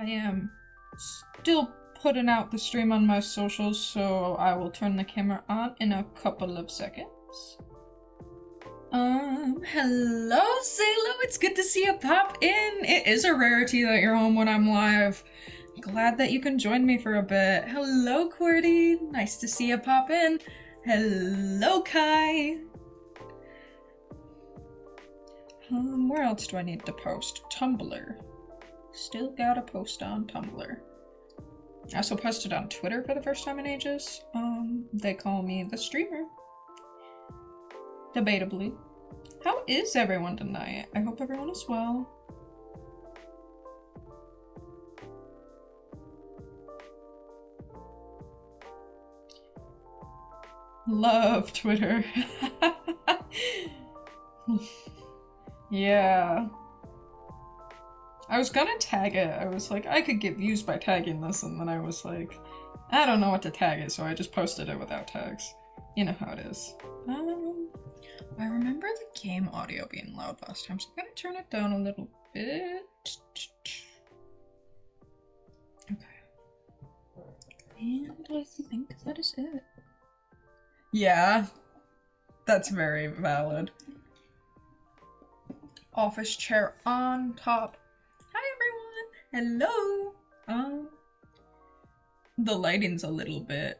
am still putting out the stream on my socials, so I will turn the camera on in a couple of seconds. Hello, Zalo! It's good to see you pop in! It is a rarity that you're home when I'm live. Glad that you can join me for a bit. Hello, QWERTY! Nice to see you pop in. Hello, Kai! Where else do I need to post? Tumblr. Still gotta post on Tumblr. I also posted on Twitter for the first time in ages. They call me the streamer. Debatably. How is everyone tonight? I hope everyone is well. Love Twitter. Yeah. I was gonna tag it. I was like, I could get views by tagging this, and then I was like, I don't know what to tag it, so I just posted it without tags. You know how it is. I remember the game audio being loud last time, so I'm gonna turn it down a little bit. Okay. And I think that is it. Yeah, that's very valid. Office chair on top. Hi everyone! Hello! The lighting's a little bit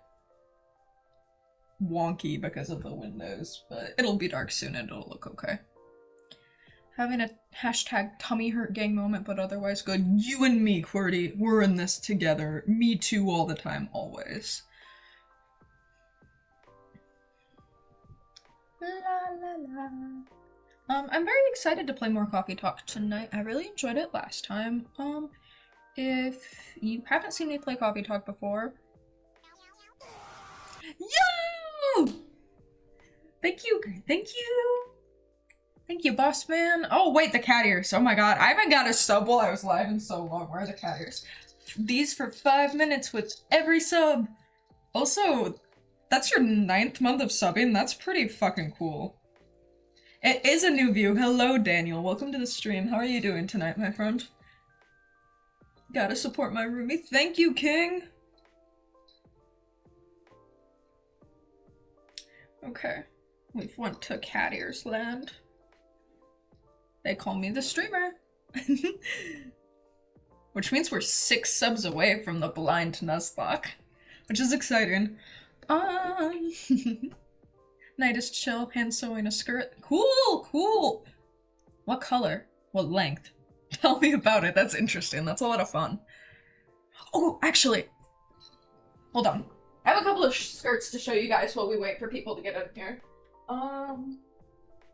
wonky because of the windows, but it'll be dark soon and it'll look okay. Having a hashtag tummy hurt gang moment, but otherwise good. You and me, QWERTY, we're in this together. Me too all the time, always. La la la. I'm very excited to play more Coffee Talk tonight. I really enjoyed it last time. If you haven't seen me play Coffee Talk before... Yo! Thank you! Thank you, boss man. Oh, wait, the cat ears. Oh my god, I haven't got a sub while I was live in so long. Where are the cat ears? These for 5 minutes with every sub. Also, that's your 9th month of subbing. That's pretty fucking cool. It is a new view. Hello, Daniel. Welcome to the stream. How are you doing tonight, my friend? Gotta support my roomie. Thank you, King! Okay. We've went to Cat Ears Land. They call me the streamer. Which means we're 6 subs away from the blind Nuzlocke. Which is exciting. Night is chill, hand sewing a skirt. Cool, cool! What color? What length? Tell me about it, that's interesting. That's a lot of fun. Oh, actually, hold on. I have a couple of skirts to show you guys while we wait for people to get in here. Oh,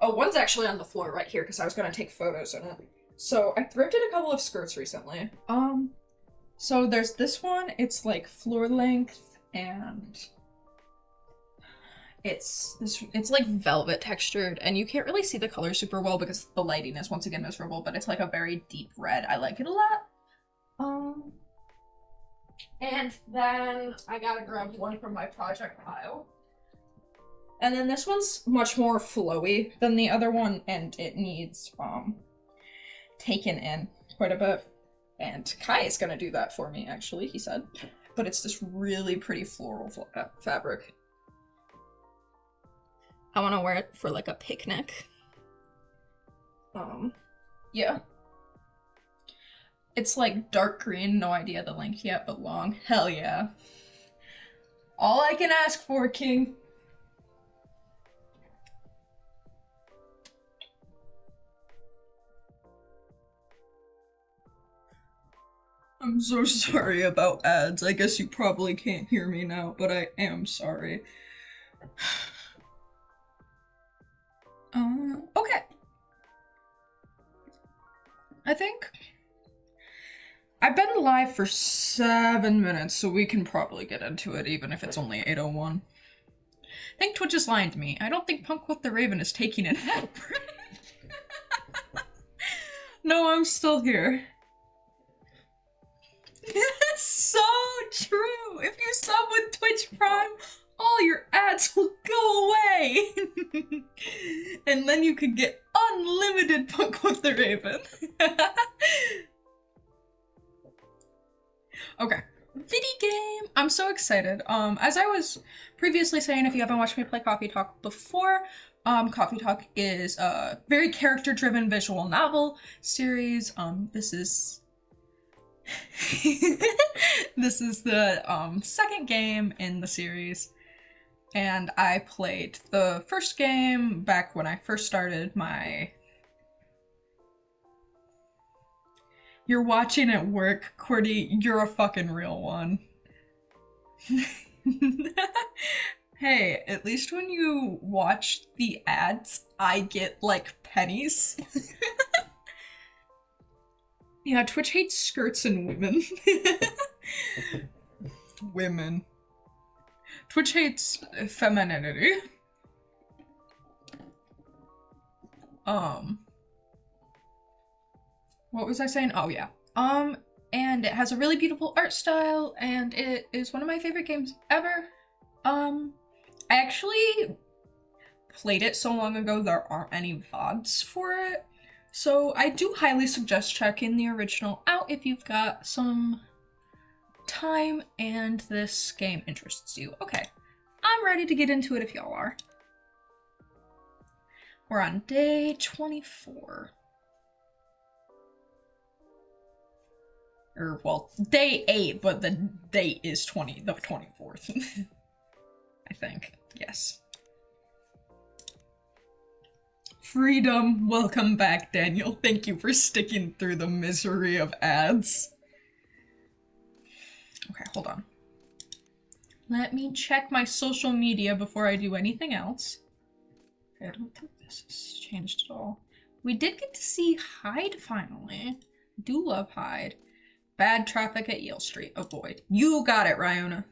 one's actually on the floor right here because I was gonna take photos in it. So I thrifted a couple of skirts recently. So there's this one, it's like floor length and it's like velvet textured, and you can't really see the color super well because the lighting is once again miserable, but it's like a very deep red. I like it a lot. And then I gotta grab one from my project pile. And then this one's much more flowy than the other one, and it needs taken in quite a bit. And Kai is gonna do that for me, actually, he said. But it's this really pretty floral fabric. I want to wear it for like a picnic. Yeah. It's like dark green, no idea the length yet, but long. Hell yeah. All I can ask for, King. I'm so sorry about ads. I guess you probably can't hear me now, but I am sorry. Okay. I think I've been live for 7 minutes, so we can probably get into it, even if it's only 8:01. I think Twitch is lying to me. I don't think Punk with the Raven is taking an ad break. No, I'm still here. That's so true! If you sub with Twitch Prime, all your ads will go away! And then you could get unlimited Punk with the Raven. Okay. Video game! I'm so excited. As I was previously saying, if you haven't watched me play Coffee Talk before, Coffee Talk is a very character-driven visual novel series. This is this is the second game in the series, and I played the first game back when I first started my. You're watching at work, Cordy. You're a fucking real one. Hey, at least when you watch the ads, I get like pennies. Yeah, Twitch hates skirts and women. Women. Twitch hates femininity. What was I saying? Oh yeah. And it has a really beautiful art style, and it is one of my favorite games ever. I actually played it so long ago there aren't any VODs for it. So I do highly suggest checking the original out if you've got some time and this game interests you. Okay, I'm ready to get into it if y'all are. We're on day 24. Or, well, day 8, but the date is the 24th. I think. Yes. Freedom! Welcome back, Daniel. Thank you for sticking through the misery of ads. Okay, hold on. Let me check my social media before I do anything else. Okay, I don't think this has changed at all. We did get to see Hyde finally. I do love Hyde. Bad traffic at Yale Street. Avoid. You got it, Ryona.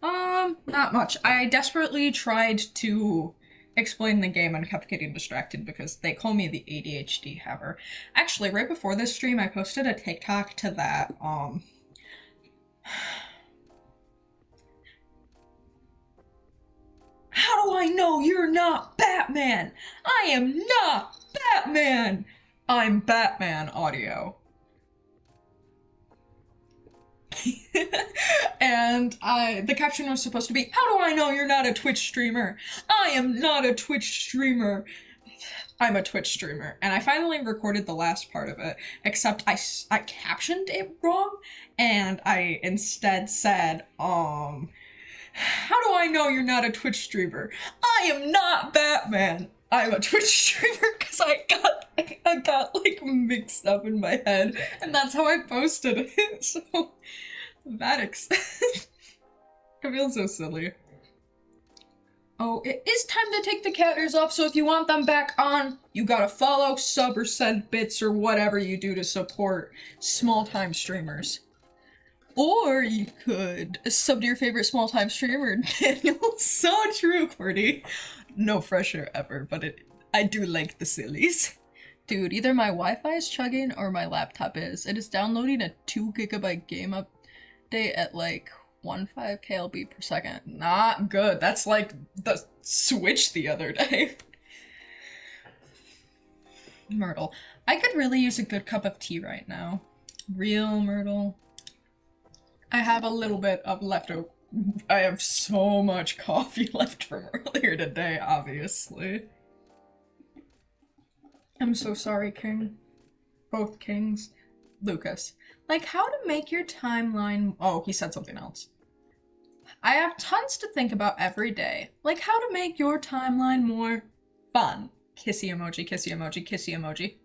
Not much. I desperately tried to explain the game and kept getting distracted because they call me the ADHD haver. Actually, right before this stream, I posted a TikTok to that, How do I know you're not Batman? I am not Batman! I'm Batman audio. And the caption was supposed to be, how do I know you're not a Twitch streamer? I am not a Twitch streamer. I'm a Twitch streamer. And I finally recorded the last part of it, except I captioned it wrong, and I instead said, how do I know you're not a Twitch streamer? I am not Batman. I'm a Twitch streamer because I got like mixed up in my head, and that's how I posted it. So that I feel so silly. Oh, it is time to take the cat ears off, so if you want them back on, you gotta follow, sub, or send bits, or whatever you do to support small-time streamers. Or you could sub to your favorite small-time streamer, Daniel. So true, Cordy. No pressure ever, but I do like the sillies. Dude, either my Wi-Fi is chugging or my laptop is. It is downloading a 2 GB game update at like 15 KLB per second. Not good. That's like the Switch the other day. Myrtle. I could really use a good cup of tea right now. Real Myrtle. I have a little bit of leftover. I have so much coffee left from earlier today, obviously. I'm so sorry, King. Both kings. Lucas. Like, how to make your timeline... Oh, he said something else. I have tons to think about every day. Like, how to make your timeline more fun. Kissy emoji, kissy emoji, kissy emoji.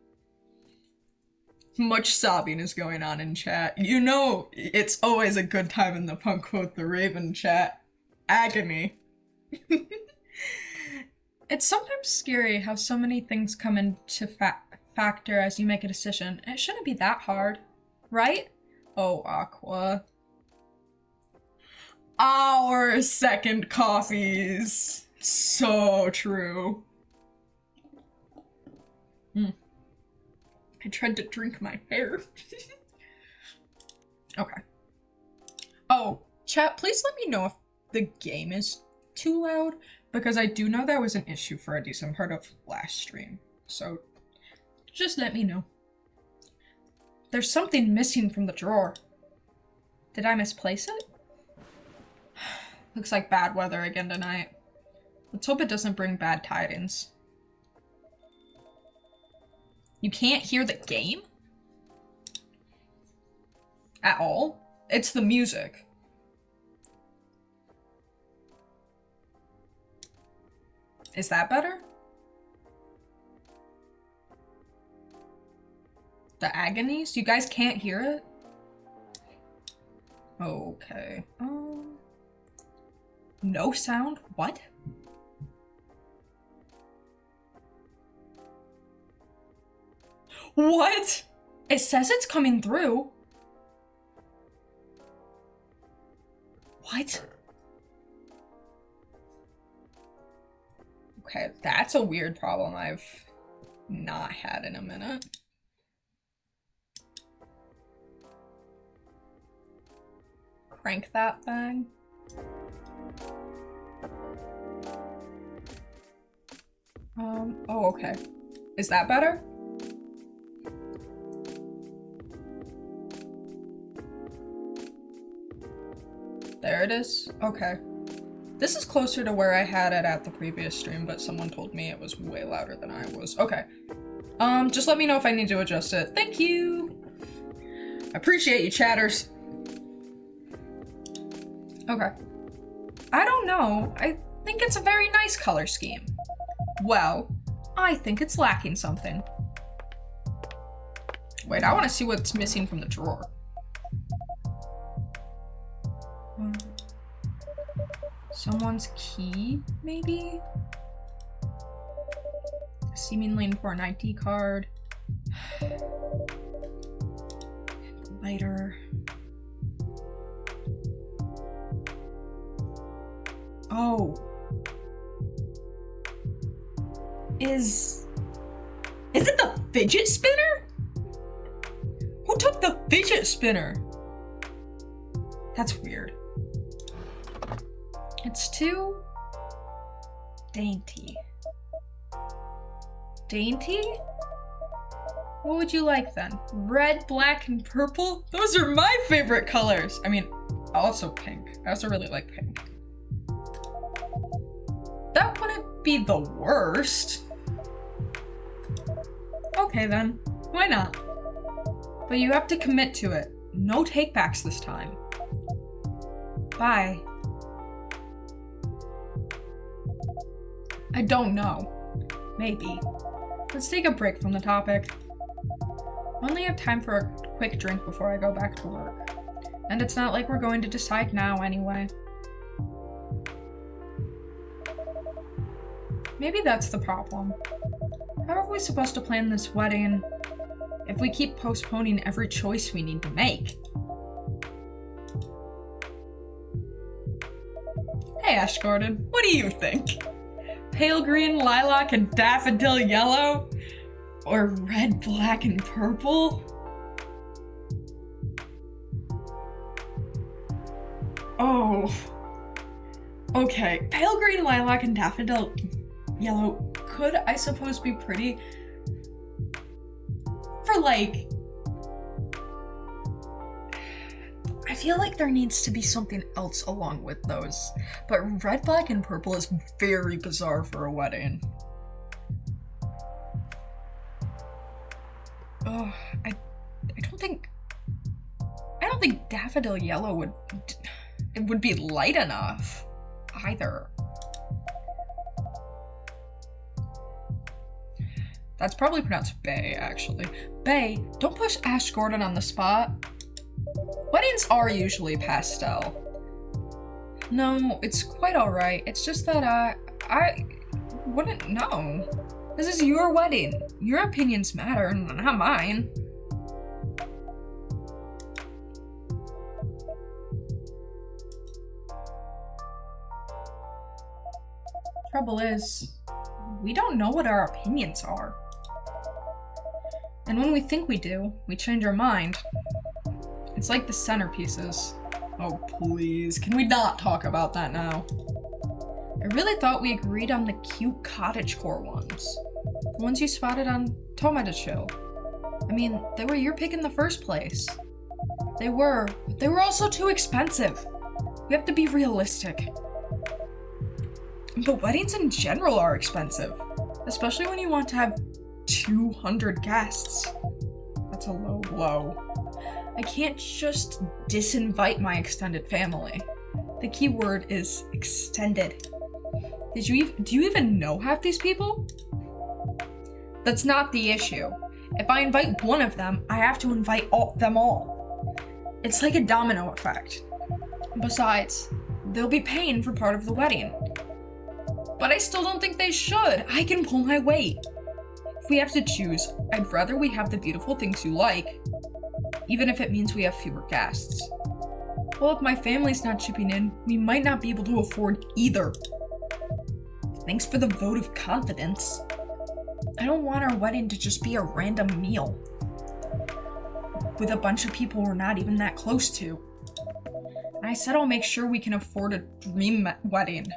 Much sobbing is going on in chat. You know it's always a good time in the Punk Quote the Raven chat. Agony. It's sometimes scary how so many things come into factor as you make a decision. It shouldn't be that hard, right? Oh, Aqua. Our second coffees. So true. I tried to drink my hair. Okay. Oh, chat, please let me know if the game is too loud, because I do know that was an issue for a decent part of last stream. So, just let me know. There's something missing from the drawer. Did I misplace it? Looks like bad weather again tonight. Let's hope it doesn't bring bad tidings. You can't hear the game? At all? It's the music. Is that better? The agonies? You guys can't hear it? Okay. No sound? What? What? It says it's coming through. What? Okay, that's a weird problem I've not had in a minute. Crank that thing. Oh, okay. Is that better? There it is. Okay. This is closer to where I had it at the previous stream, but someone told me it was way louder than I was. Okay. Just let me know if I need to adjust it. Thank you! I appreciate you, chatters. Okay. I don't know. I think it's a very nice color scheme. Well, I think it's lacking something. Wait, I want to see what's missing from the drawer. Someone's key, maybe? Seemingly important ID card. Lighter. Oh. Is it the fidget spinner? Who took the fidget spinner? That's weird. It's too dainty. Dainty? What would you like then? Red, black, and purple? Those are my favorite colors. I mean, also pink. I also really like pink. That wouldn't be the worst. Okay then, why not? But you have to commit to it. No takebacks this time. Bye. I don't know. Maybe. Let's take a break from the topic. I only have time for a quick drink before I go back to work. And it's not like we're going to decide now anyway. Maybe that's the problem. How are we supposed to plan this wedding if we keep postponing every choice we need to make? Hey Ash Gordon, what do you think? Pale green, lilac, and daffodil yellow? Or red, black, and purple? Oh. Okay, pale green, lilac, and daffodil yellow could, I suppose, be pretty. For like... I feel like there needs to be something else along with those. But red, black, and purple is very bizarre for a wedding. Oh, I don't think daffodil yellow would be light enough either. That's probably pronounced Bay, actually. Bay, don't push Ash Gordon on the spot. Weddings are usually pastel. No, it's quite alright. It's just that I wouldn't know. This is your wedding. Your opinions matter, not mine. Trouble is, we don't know what our opinions are. And when we think we do, we change our mind. It's like the centerpieces. Oh, please. Can we not talk about that now? I really thought we agreed on the cute cottagecore ones. The ones you spotted on Tomato Show. I mean, they were your pick in the first place. They were. They were also too expensive. We have to be realistic. But weddings in general are expensive. Especially when you want to have 200 guests. That's a low blow. I can't just disinvite my extended family. The key word is extended. Do you even know half these people? That's not the issue. If I invite one of them, I have to invite them all. It's like a domino effect. Besides, they'll be paying for part of the wedding. But I still don't think they should. I can pull my weight. If we have to choose, I'd rather we have the beautiful things you like, even if it means we have fewer guests. Well, if my family's not chipping in, we might not be able to afford either. Thanks for the vote of confidence. I don't want our wedding to just be a random meal with a bunch of people we're not even that close to. And I said I'll make sure we can afford a dream wedding.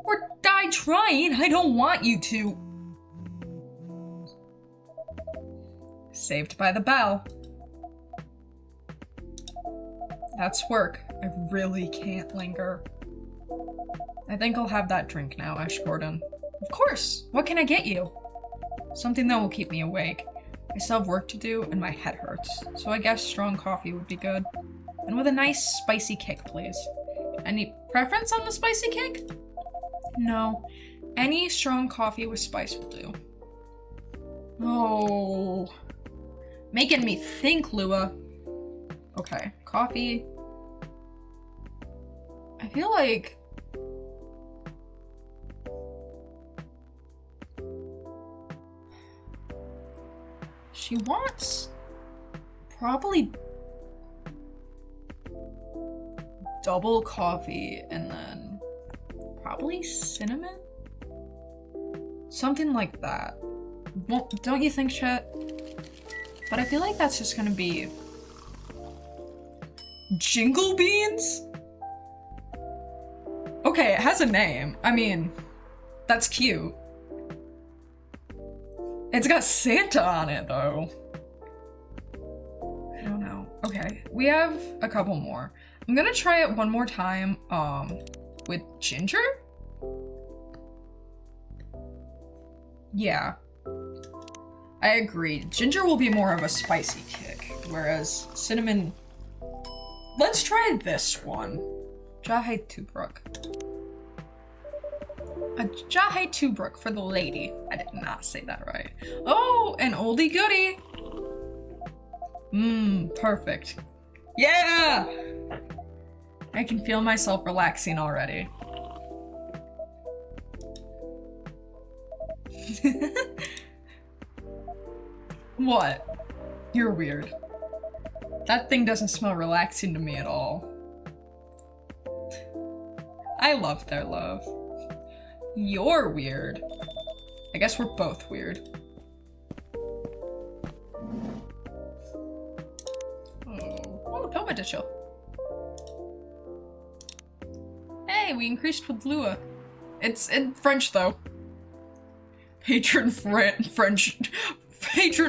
Or die trying, I don't want you to. Saved by the bell. That's work. I really can't linger. I think I'll have that drink now, Ash Gordon. Of course! What can I get you? Something that will keep me awake. I still have work to do and my head hurts, so I guess strong coffee would be good. And with a nice spicy kick, please. Any preference on the spicy kick? No. Any strong coffee with spice will do. Oh. Making me think, Lua. Okay, coffee. I feel like... she wants... probably... double coffee and then... probably cinnamon? Something like that. Well, don't you think, Chet? But I feel like that's just gonna be... Jingle beans? Okay, it has a name. I mean, that's cute. It's got Santa on it, though. I don't know. Okay, we have a couple more. I'm gonna try it one more time, with ginger? Yeah. I agree. Ginger will be more of a spicy kick, whereas cinnamon... Let's try this one. Jahe Tubruk. A Jahe Tubruk for the lady. I did not say that right. Oh, an oldie goodie. Perfect. Yeah! I can feel myself relaxing already. What? You're weird. That thing doesn't smell relaxing to me at all. I love their love. You're weird. I guess we're both weird. Oh, tomato chill. Hey, we increased with Lua. It's in French though. Patron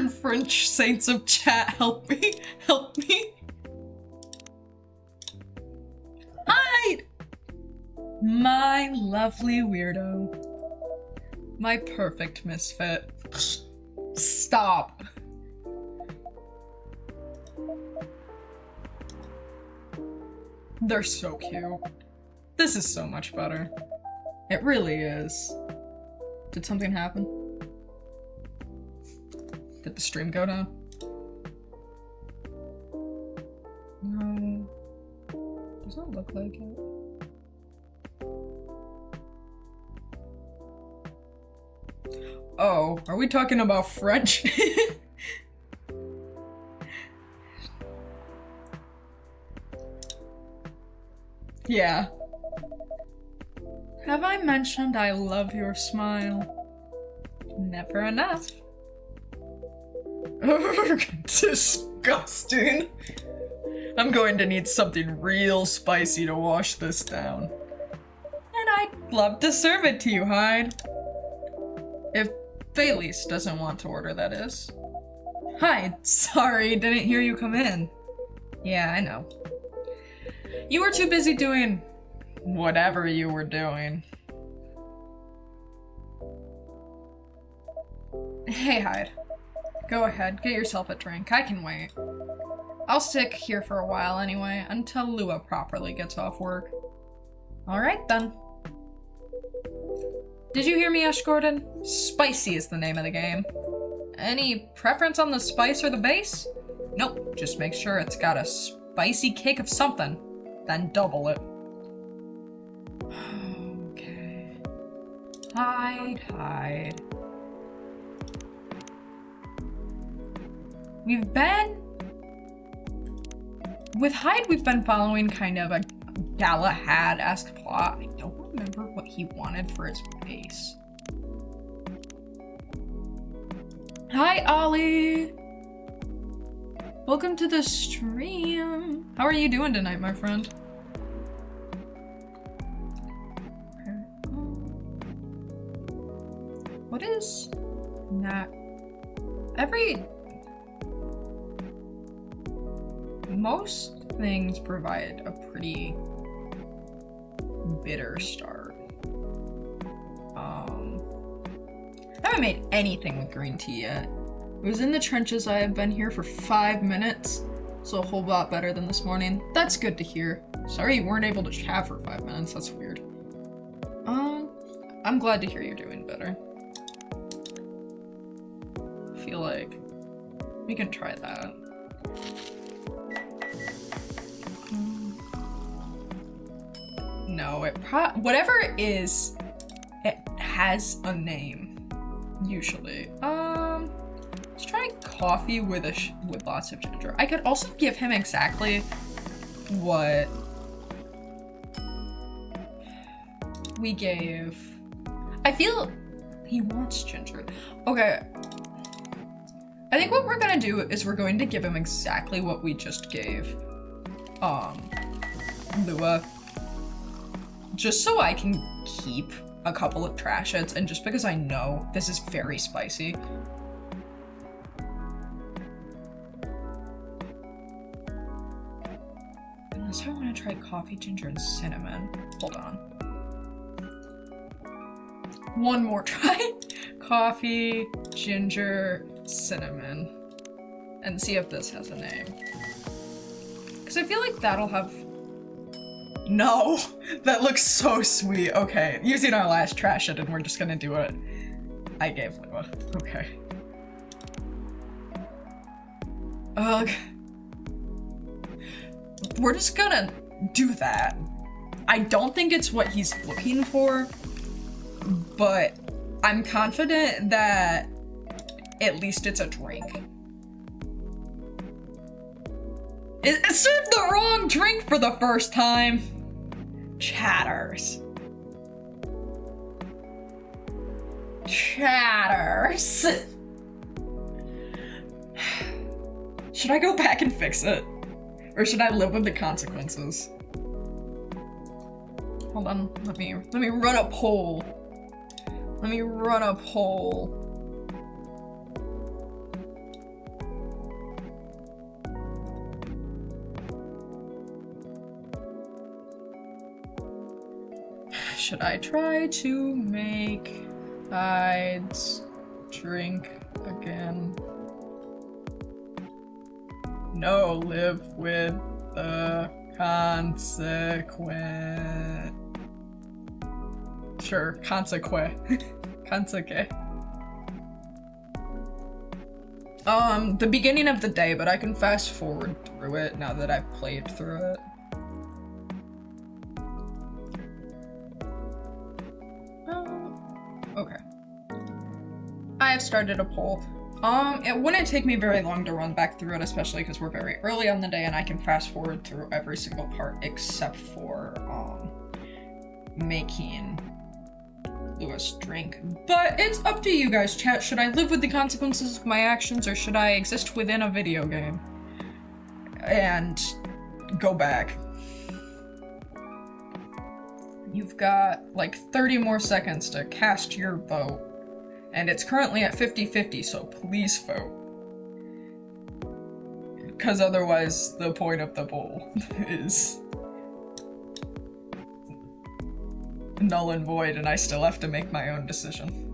French saints of chat, help me, help me. Hide! My lovely weirdo. My perfect misfit. Stop. They're so cute. This is so much better. It really is. Did something happen? Did the stream go down? No. Does not look like it. Oh, are we talking about French? Yeah. Have I mentioned I love your smile? Never enough. Disgusting. I'm going to need something real spicy to wash this down. And I'd love to serve it to you, Hyde. If Felice doesn't want to order, that is. Hyde, sorry, didn't hear you come in. Yeah, I know. You were too busy doing whatever you were doing. Hey, Hyde. Go ahead, get yourself a drink. I can wait. I'll stick here for a while anyway, until Lua properly gets off work. Alright then. Did you hear me, Ash Gordon? Spicy is the name of the game. Any preference on the spice or the base? Nope, just make sure it's got a spicy kick of something, then double it. Okay. Hyde. With Hyde, we've been following kind of a Galahad-esque plot. I don't remember what he wanted for his base. Hi, Ollie! Welcome to the stream! How are you doing tonight, my friend? What is... not... Most things provide a pretty bitter start. I haven't made anything with green tea yet. It was in the trenches. I have been here for 5 minutes, so a whole lot better than this morning. That's good to hear. Sorry you weren't able to chat for 5 minutes, that's weird. I'm glad to hear you're doing better. I feel like we can try that. No, whatever it is, it has a name, usually. Let's try coffee with lots of ginger. I could also give him exactly what we gave. I feel he wants ginger. Okay. I think what we're gonna do is we're going to give him exactly what we just gave, Lua. Just so I can keep a couple of trash hits, and just because I know this is very spicy. Unless I want to try coffee, ginger, and cinnamon. Hold on. One more try. Coffee, ginger, cinnamon. And see if this has a name. Because I feel like that'll have... No! That looks so sweet. Okay, using our last trash it, and we're just gonna do it. I gave Lua. Okay. Ugh. We're just gonna do that. I don't think it's what he's looking for, but I'm confident that at least it's a drink. It served the wrong drink for the first time. Chatters. Should I go back and fix it? Or should I live with the consequences? Hold on, let me run a poll. Should I try to make Hyde's drink again? No, live with the consequence. Sure, consequence. The beginning of the day, but I can fast forward through it now that I've played through it. Okay. I have started a poll. It wouldn't take me very long to run back through it, especially because we're very early on the day and I can fast forward through every single part except for, making Lua's drink. But it's up to you guys, chat. Should I live with the consequences of my actions, or should I exist within a video game and go back? You've got like 30 more seconds to cast your vote. And it's currently at 50-50, so please vote. Because otherwise the point of the bowl is null and void and I still have to make my own decision.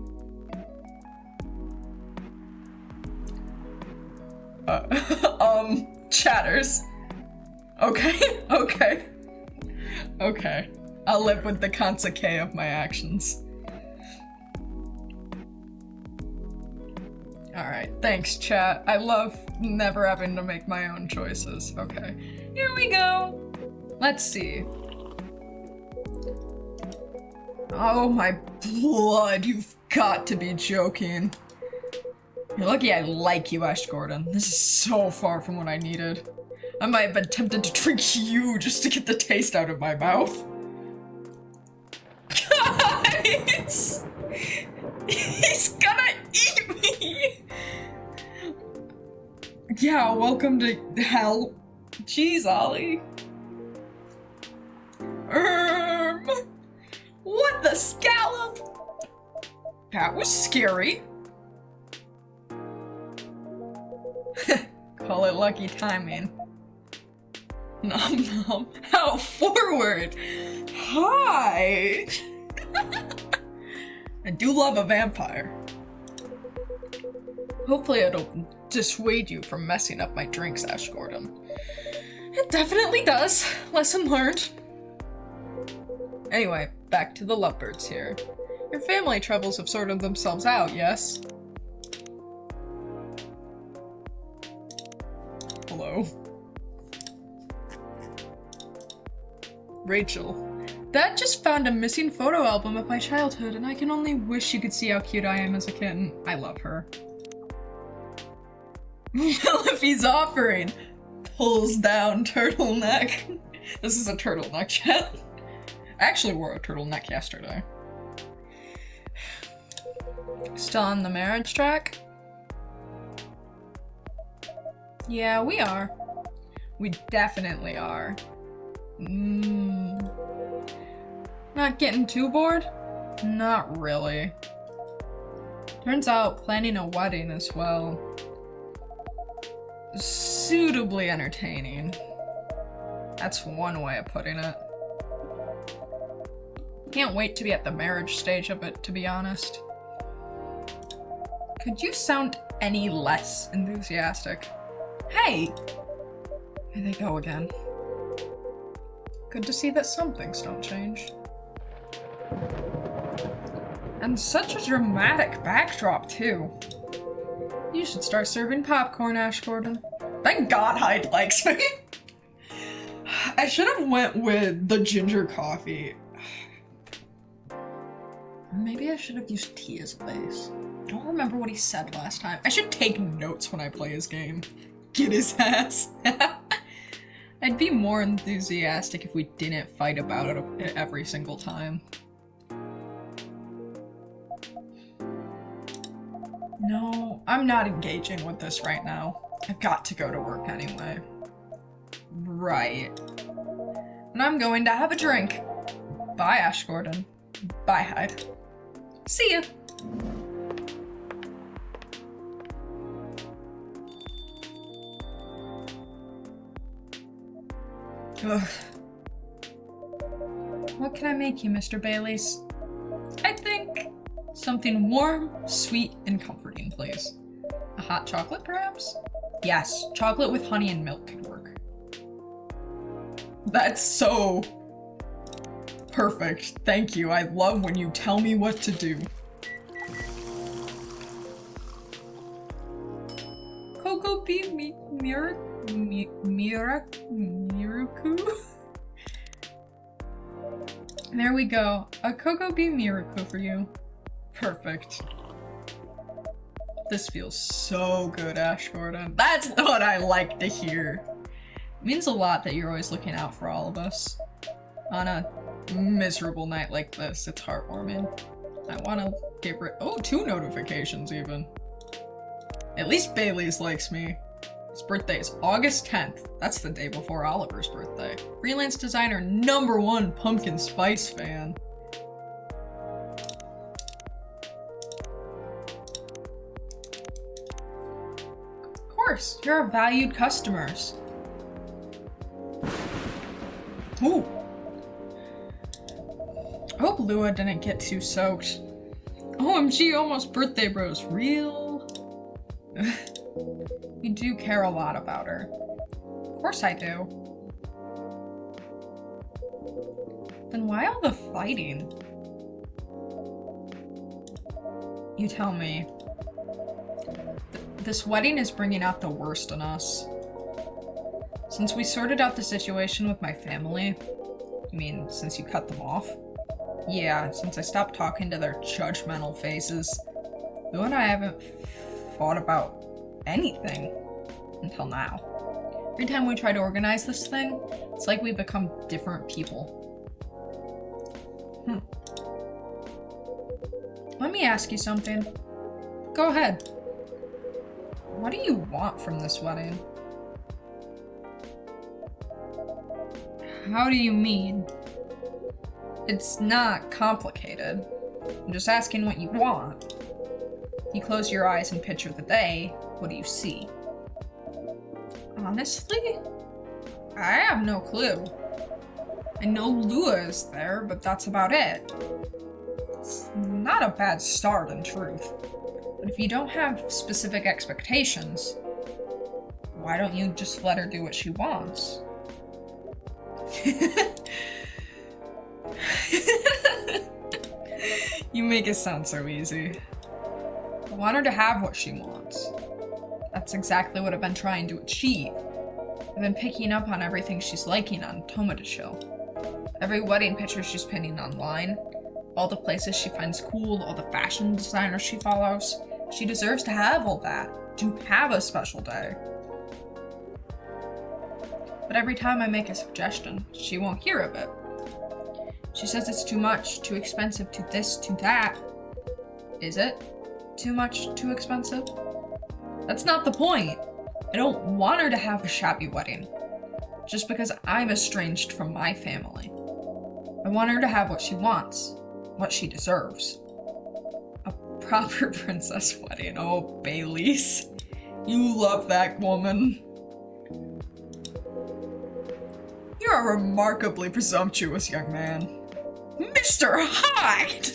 Chatters. Okay, okay. Okay. I'll live with the consequence of my actions. Alright, thanks chat. I love never having to make my own choices. Okay, here we go. Let's see. Oh my blood, you've got to be joking. You're lucky I like you, Ash Gordon. This is so far from what I needed. I might have been tempted to drink you just to get the taste out of my mouth. Guys! He's gonna eat me! Yeah, welcome to hell. Jeez, Ollie. What the scallop? That was scary. Call it lucky timing. Nom nom. How forward! Hi! I do love a vampire. Hopefully it'll dissuade you from messing up my drinks, Ash Gordon. It definitely does. Lesson learned. Anyway, back to the lovebirds here. Your family troubles have sorted themselves out, yes? Hello? Rachel. Dad just found a missing photo album of my childhood, and I can only wish you could see how cute I am as a kitten. I love her. Philippe's offering. Pulls down turtleneck. This is a turtleneck chat. I actually wore a turtleneck yesterday. Still on the marriage track? Yeah, we are. We definitely are. Not getting too bored? Not really. Turns out planning a wedding as well. Suitably entertaining. That's one way of putting it. Can't wait to be at the marriage stage of it, to be honest. Could you sound any less enthusiastic? Hey! Here they go again. Good to see that some things don't change. And such a dramatic backdrop, too. You should start serving popcorn, Ash Gordon. Thank God Hyde likes me! I should have went with the ginger coffee. Maybe I should have used tea as a base. I don't remember what he said last time. I should take notes when I play his game. Get his ass. I'd be more enthusiastic if we didn't fight about it every single time. No, I'm not engaging with this right now. I've got to go to work anyway. Right. And I'm going to have a drink. Bye, Ash Gordon. Bye, Hyde. See ya! Ugh. What can I make you, Mr. Baileys? I think something warm, sweet, and comforting, please. A hot chocolate, perhaps? Yes, chocolate with honey and milk could work. That's so perfect. Thank you. I love when you tell me what to do. Cocoa Bee Miraku? There we go. A Cocoa Bee Miraku for you. Perfect. This feels so good, Ash Gordon. That's what I like to hear. It means a lot that you're always looking out for all of us. On a miserable night like this, it's heartwarming. I want to get rid— oh, 2 notifications even. At least Bailey's likes me. His birthday is August 10th. That's the day before Oliver's birthday. Freelance designer #1 pumpkin spice fan. Of course, you're our valued customers. Ooh. I hope Lua didn't get too soaked. OMG, almost birthday bros. Real? You do care a lot about her. Of course I do. Then why all the fighting? You tell me. This wedding is bringing out the worst in us. Since we sorted out the situation with my family, you mean since you cut them off? Yeah, since I stopped talking to their judgmental faces, Lou and I haven't fought about anything until now. Every time we try to organize this thing, it's like we become different people. Let me ask you something. Go ahead. What do you want from this wedding? How do you mean? It's not complicated. I'm just asking what you want. You close your eyes and picture the day, what do you see? Honestly? I have no clue. I know Lua is there, but that's about it. It's not a bad start, in truth. But if you don't have specific expectations, why don't you just let her do what she wants? You make it sound so easy. I want her to have what she wants. That's exactly what I've been trying to achieve. I've been picking up on everything she's liking on Tomodachi. Every wedding picture she's pinning online, all the places she finds cool, all the fashion designers she follows. She deserves to have all that, to have a special day. But every time I make a suggestion, she won't hear of it. She says it's too much, too expensive, too this, too that. Is it too much, too expensive? That's not the point. I don't want her to have a shabby wedding, just because I'm estranged from my family. I want her to have what she wants, what she deserves. A proper princess wedding. Oh, Baileys. You love that woman. You're a remarkably presumptuous young man. Mr. Hyde!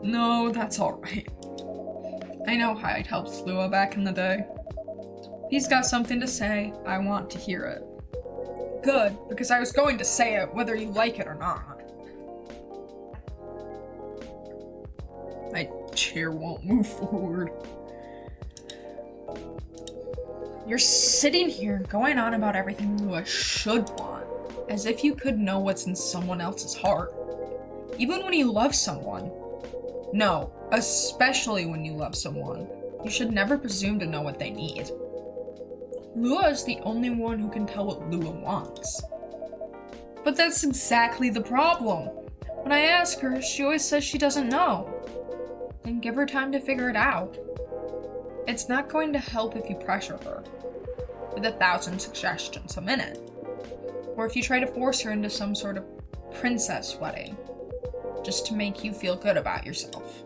No, that's alright. I know Hyde helped Lua back in the day. If he's got something to say, I want to hear it. Good, because I was going to say it whether you like it or not. My chair won't move forward. You're sitting here going on about everything Lua should want, as if you could know what's in someone else's heart. Even when you love someone. No, especially when you love someone. You should never presume to know what they need. Lua is the only one who can tell what Lua wants. But that's exactly the problem. When I ask her, she always says she doesn't know. Then give her time to figure it out. It's not going to help if you pressure her with 1,000 suggestions a minute. Or if you try to force her into some sort of princess wedding, just to make you feel good about yourself.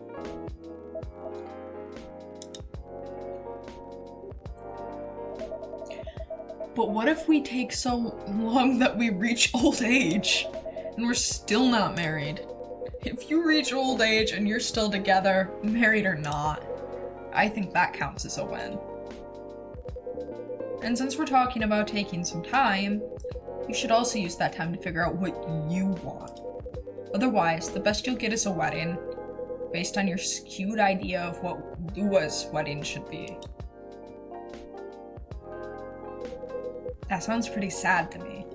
But what if we take so long that we reach old age, and we're still not married? If you reach old age and you're still together, married or not, I think that counts as a win. And since we're talking about taking some time, you should also use that time to figure out what you want. Otherwise, the best you'll get is a wedding, based on your skewed idea of what Lua's wedding should be. That sounds pretty sad to me.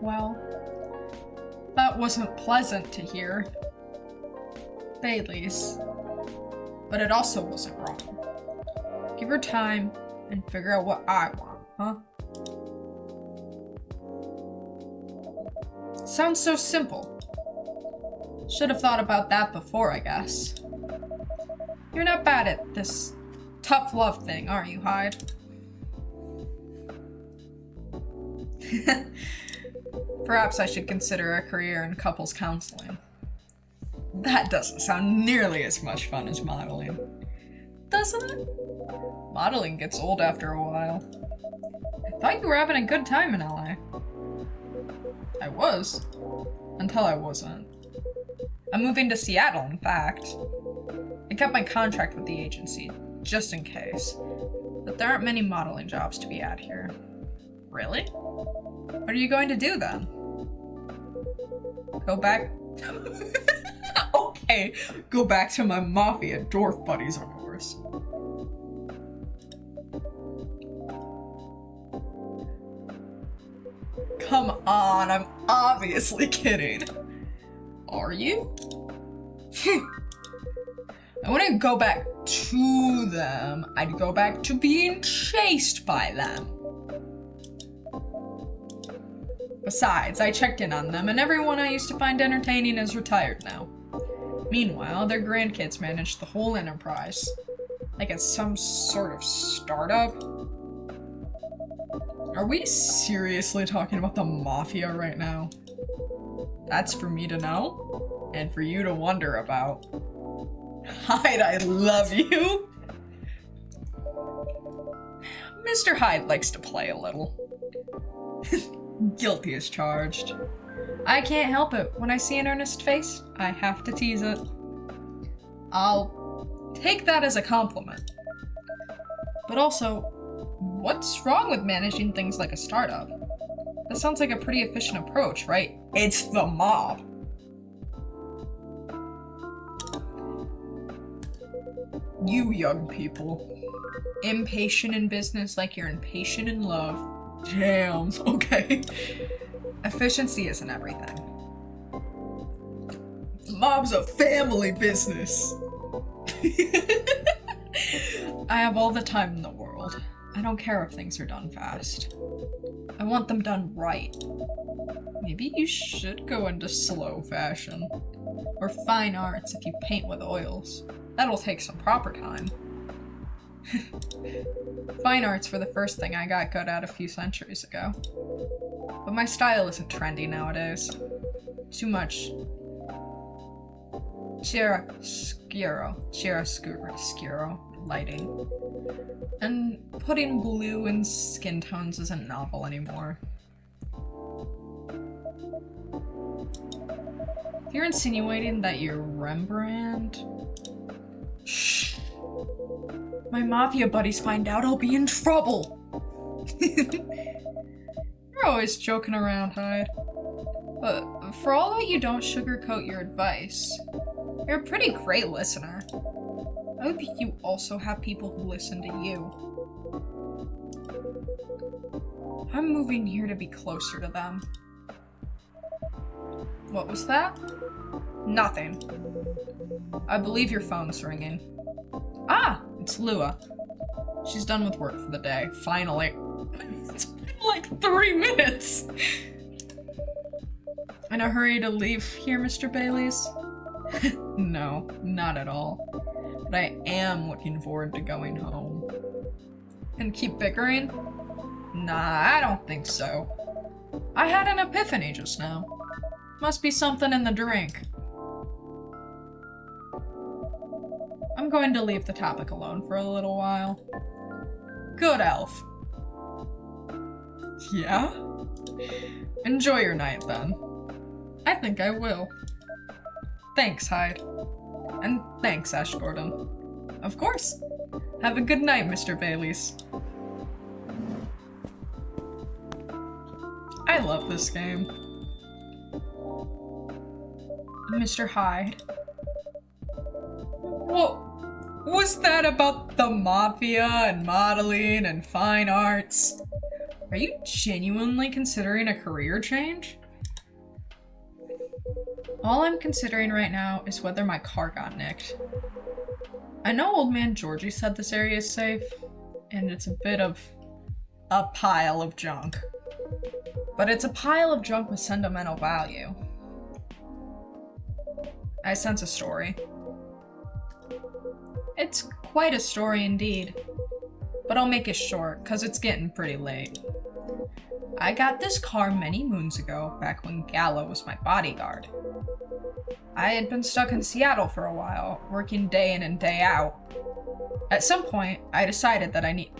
Well, that wasn't pleasant to hear. Baileys. But it also wasn't wrong. Give her time and figure out what I want, huh? Sounds so simple. Should have thought about that before, I guess. You're not bad at this tough love thing, are you, Hyde? Perhaps I should consider a career in couples counseling. That doesn't sound nearly as much fun as modeling. Doesn't it? Modeling gets old after a while. I thought you were having a good time in LA. I was. Until I wasn't. I'm moving to Seattle, in fact. I kept my contract with the agency, just in case. But there aren't many modeling jobs to be had here. Really? What are you going to do then? Go back... Okay, go back to my mafia dwarf buddies, of course. Come on, I'm obviously kidding. Are you? I wouldn't go back to them. I'd go back to being chased by them. Besides, I checked in on them, and everyone I used to find entertaining is retired now. Meanwhile, their grandkids manage the whole enterprise. Like it's some sort of startup. Are we seriously talking about the mafia right now? That's for me to know, and for you to wonder about. Hyde, I love you! Mr. Hyde likes to play a little. Guilty as charged. I can't help it. When I see an earnest face, I have to tease it. I'll take that as a compliment. But also, what's wrong with managing things like a startup? That sounds like a pretty efficient approach, right? It's the mob. You young people. Impatient in business like you're impatient in love. Damn, okay. Efficiency isn't everything. Mob's a family business. I have all the time in the world. I don't care if things are done fast. I want them done right. Maybe you should go into slow fashion. Or fine arts if you paint with oils. That'll take some proper time. Fine arts were the first thing I got good at a few centuries ago. But my style isn't trendy nowadays. Too much chiaroscuro lighting. And putting blue in skin tones isn't novel anymore. If you're insinuating that you're Rembrandt... Shh. My mafia buddies find out, I'll be in trouble! You're always joking around, Hyde. But for all that you don't sugarcoat your advice, you're a pretty great listener. I hope you also have people who listen to you. I'm moving here to be closer to them. What was that? Nothing. I believe your phone's ringing. Ah, it's Lua. She's done with work for the day, finally. It's been like 3 minutes! In a hurry to leave here, Mr. Baileys? No, not at all. But I am looking forward to going home. And keep bickering? Nah, I don't think so. I had an epiphany just now. Must be something in the drink. I'm going to leave the topic alone for a little while. Good elf. Yeah? Enjoy your night, then. I think I will. Thanks, Hyde. And thanks, Ash Gordon. Of course. Have a good night, Mr. Baileys. I love this game. Mr. Hyde. What was that about the mafia and modeling and fine arts? Are you genuinely considering a career change? All I'm considering right now is whether my car got nicked. I know Old Man Georgie said this area is safe, and it's a bit of a pile of junk. But it's a pile of junk with sentimental value. I sense a story. It's quite a story indeed, but I'll make it short, cause it's getting pretty late. I got this car many moons ago, back when Gala was my bodyguard. I had been stuck in Seattle for a while, working day in and day out. At some point, I decided that I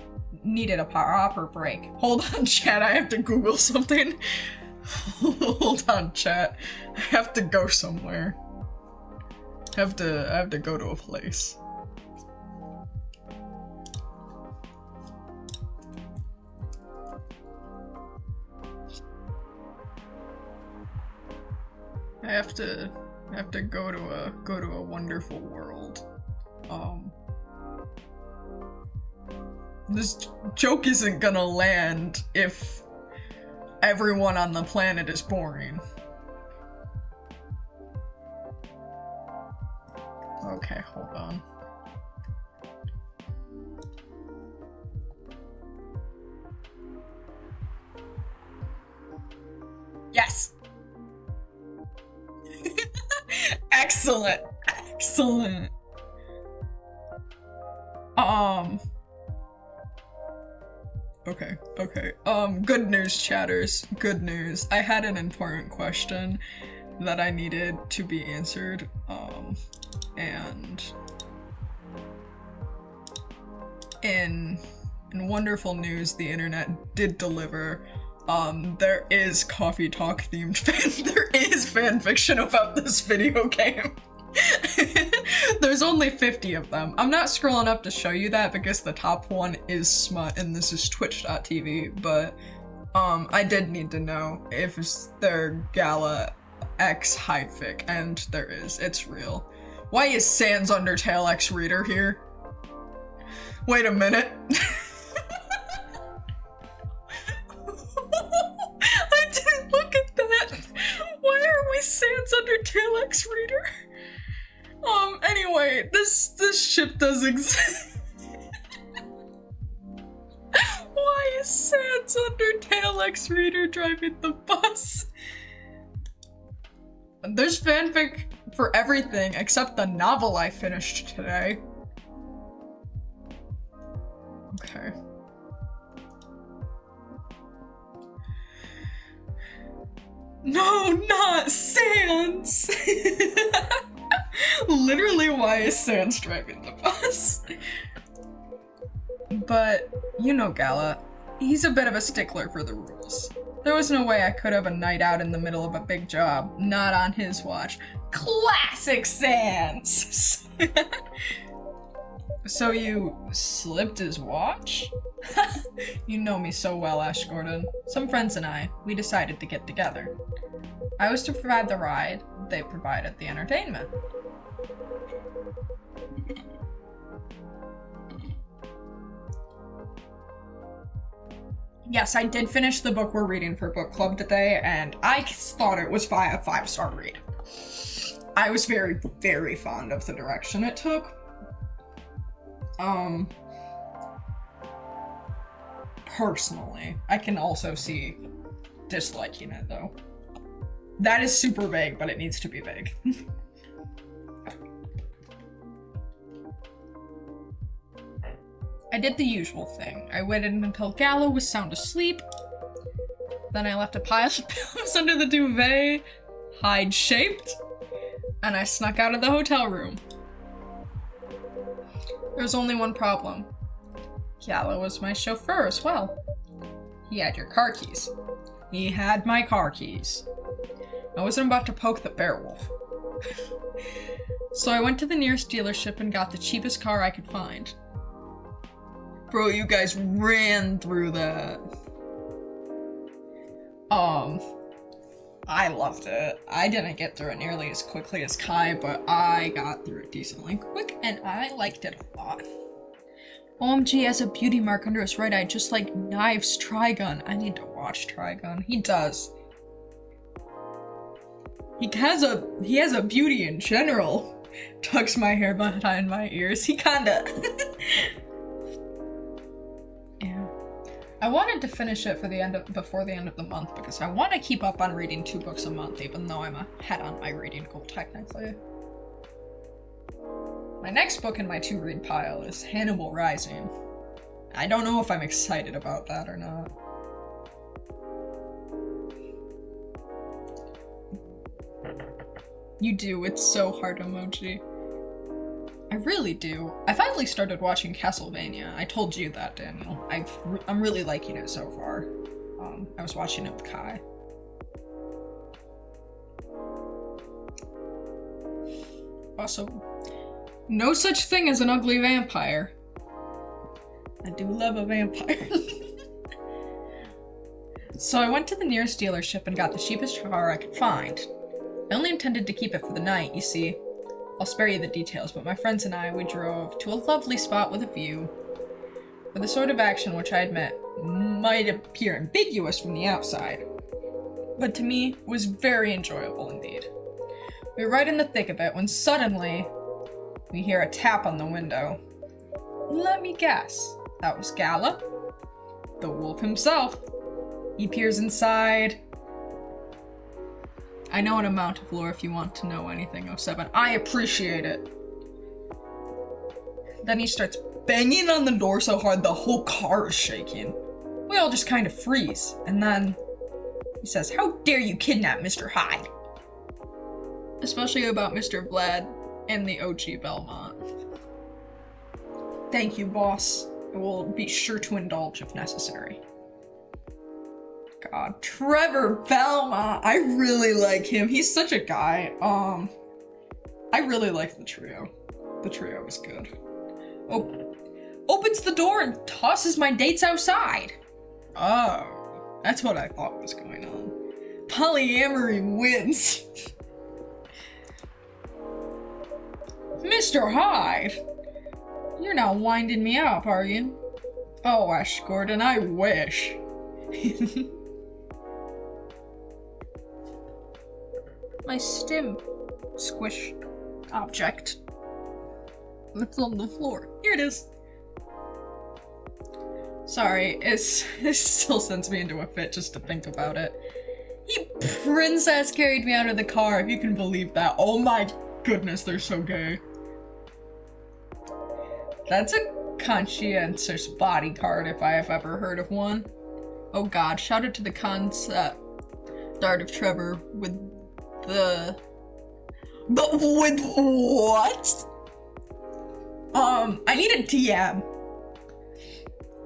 needed a proper break. Hold on, chat, I have to Google something. Hold on, chat. I have to go somewhere. I have to go to a place. I have to go to a wonderful world. This joke isn't gonna land if everyone on the planet is boring. Okay, hold on. Yes! Excellent! Excellent! Okay. Good news, chatters. Good news. I had an important question that I needed to be answered, and in wonderful news, the internet did deliver. There is Coffee Talk themed there is fanfiction about this video game. There's only 50 of them. I'm not scrolling up to show you that because the top one is smut and this is twitch.tv, but I did need to know if they're Gala X Hidefic, and there is. It's real. Why is Sans Undertale X Reader here? Wait a minute. I didn't look at that. Why are we Sans Undertale X Reader? Anyway, this ship does exist. Why is Sans Undertale X Reader driving the bus? There's fanfic for everything except the novel I finished today. Okay. No, not Sans! Literally, why is Sans driving the bus? But, you know Gala, he's a bit of a stickler for the rules. There was no way I could have a night out in the middle of a big job, not on his watch. Classic Sans! So you slipped his watch? You know me so well, Ash Gordon. Some friends and I, we decided to get together. I was to provide the ride, they provided the entertainment. Yes, I did finish the book we're reading for book club today, and I thought it was a 5-star read. I was very, very fond of the direction it took. Personally, I can also see disliking it though. That is super vague, but it needs to be vague. I did the usual thing. I waited until Gala was sound asleep. Then I left a pile of pillows under the duvet, hide-shaped, and I snuck out of the hotel room. There's only one problem. Gala was my chauffeur as well. He had your car keys. He had my car keys. I wasn't about to poke the bear wolf. So I went to the nearest dealership and got the cheapest car I could find. Bro, you guys ran through that. I loved it. I didn't get through it nearly as quickly as Kai, but I got through it decently quick, and I liked it a lot. OMG has a beauty mark under his right eye, just like Knives Trigun. I need to watch Trigun. He does. He has a beauty in general. Tucks my hair behind my ears. He kinda... Yeah. I wanted to finish it before the end of the month because I want to keep up on reading 2 books a month, even though I'm ahead on my reading goal technically. My next book in my to-read pile is Hannibal Rising. I don't know if I'm excited about that or not. You do, it's so hard emoji. I really do. I finally started watching Castlevania. I told you that, Daniel. I'm really liking it so far. I was watching it with Kai. Also, no such thing as an ugly vampire. I do love a vampire. So I went to the nearest dealership and got the cheapest car I could find. I only intended to keep it for the night, you see. I'll spare you the details, but my friends and I, we drove to a lovely spot with a view. For the sort of action which I admit might appear ambiguous from the outside, but to me was very enjoyable indeed. We were right in the thick of it when suddenly we hear a tap on the window. Let me guess, that was Gala, the wolf himself. He peers inside. I know an amount of lore if you want to know anything, 07. I appreciate it. Then he starts banging on the door so hard the whole car is shaking. We all just kind of freeze, and then he says, "How dare you kidnap Mr. Hyde?" Especially about Mr. Vlad and the OG Belmont. Thank you, boss. I will be sure to indulge if necessary. God, Trevor Belmont. I really like him. He's such a guy. I really like the trio. The trio is good. Opens the door and tosses my dates outside. Oh, that's what I thought was going on. Polyamory wins. Mr. Hyde, you're not winding me up, are you? Oh, Ash Gordon, I wish. My stim squish object. It's on the floor. Here it is. Sorry, it still sends me into a fit just to think about it. He princess carried me out of the car, if you can believe that. Oh my goodness, they're so gay. That's a conscientious bodyguard if I have ever heard of one. Oh god, shout out to the concept art of Trevor with the... But with what? I need a DM.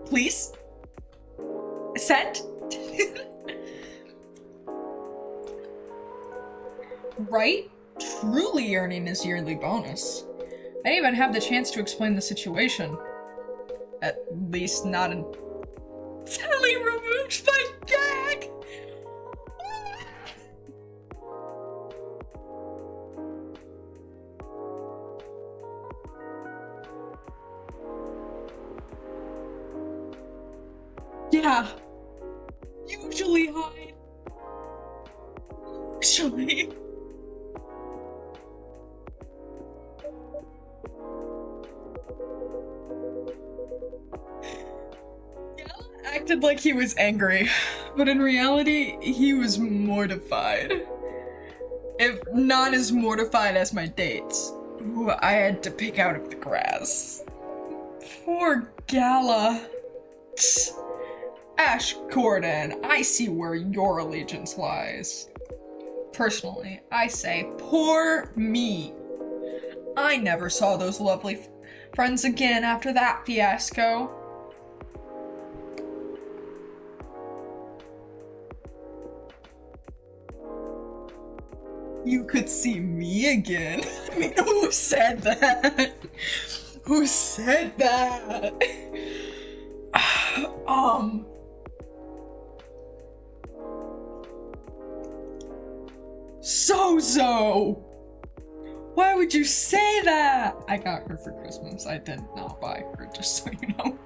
Please? Send? Right? Truly earning his yearly bonus. I didn't even have the chance to explain the situation. At least not until he removed my gag! Yeah. Usually hide. Usually. Acted like he was angry, but in reality, he was mortified. If not as mortified as my dates, who I had to pick out of the grass. Poor Gala. Ash Gordon, I see where your allegiance lies. Personally, I say, poor me. I never saw those lovely friends again after that fiasco. You could see me again. I mean, who said that? Who said that? Sozo! Why would you say that? I got her for Christmas. I did not buy her, just so you know.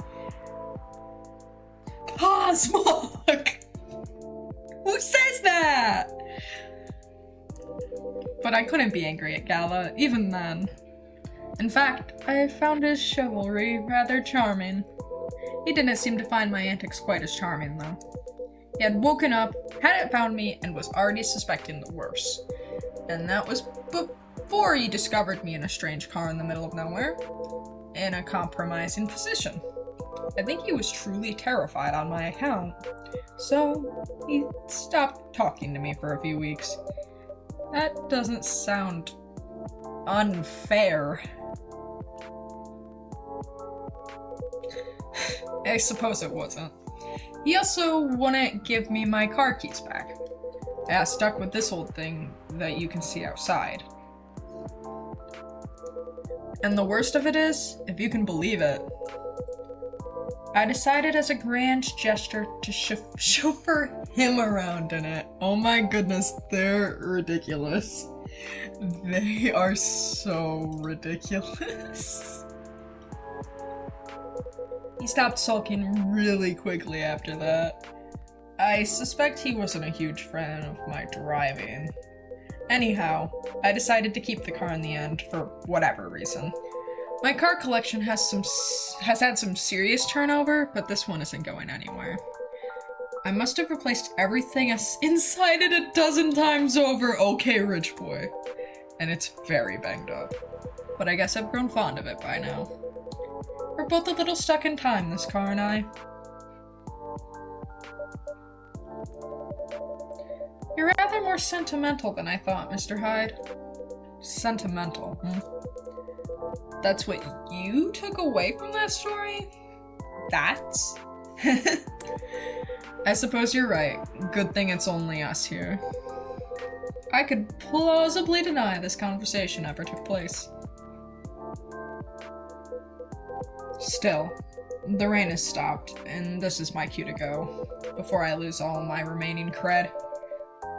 Cosmog! Who says that? But I couldn't be angry at Gala, even then. In fact, I found his chivalry rather charming. He didn't seem to find my antics quite as charming, though. He had woken up, hadn't found me, and was already suspecting the worst. And that was before he discovered me in a strange car in the middle of nowhere, in a compromising position. I think he was truly terrified on my account, so he stopped talking to me for a few weeks. That doesn't sound unfair. I suppose it wasn't. He also wouldn't give me my car keys back. I got stuck with this old thing that you can see outside. And the worst of it is, if you can believe it, I decided as a grand gesture to chauffeur him around in it. Oh my goodness, they're ridiculous. They are so ridiculous. He stopped sulking really quickly after that. I suspect he wasn't a huge fan of my driving. Anyhow, I decided to keep the car in the end for whatever reason. My car collection has had some serious turnover, but this one isn't going anywhere. I must have replaced everything inside it a dozen times over, okay, rich boy. And it's very banged up. But I guess I've grown fond of it by now. We're both a little stuck in time, this car and I. You're rather more sentimental than I thought, Mr. Hyde. Sentimental, That's what you took away from that story? That's? I suppose you're right. Good thing it's only us here. I could plausibly deny this conversation ever took place. Still, the rain has stopped, and this is my cue to go, before I lose all my remaining cred.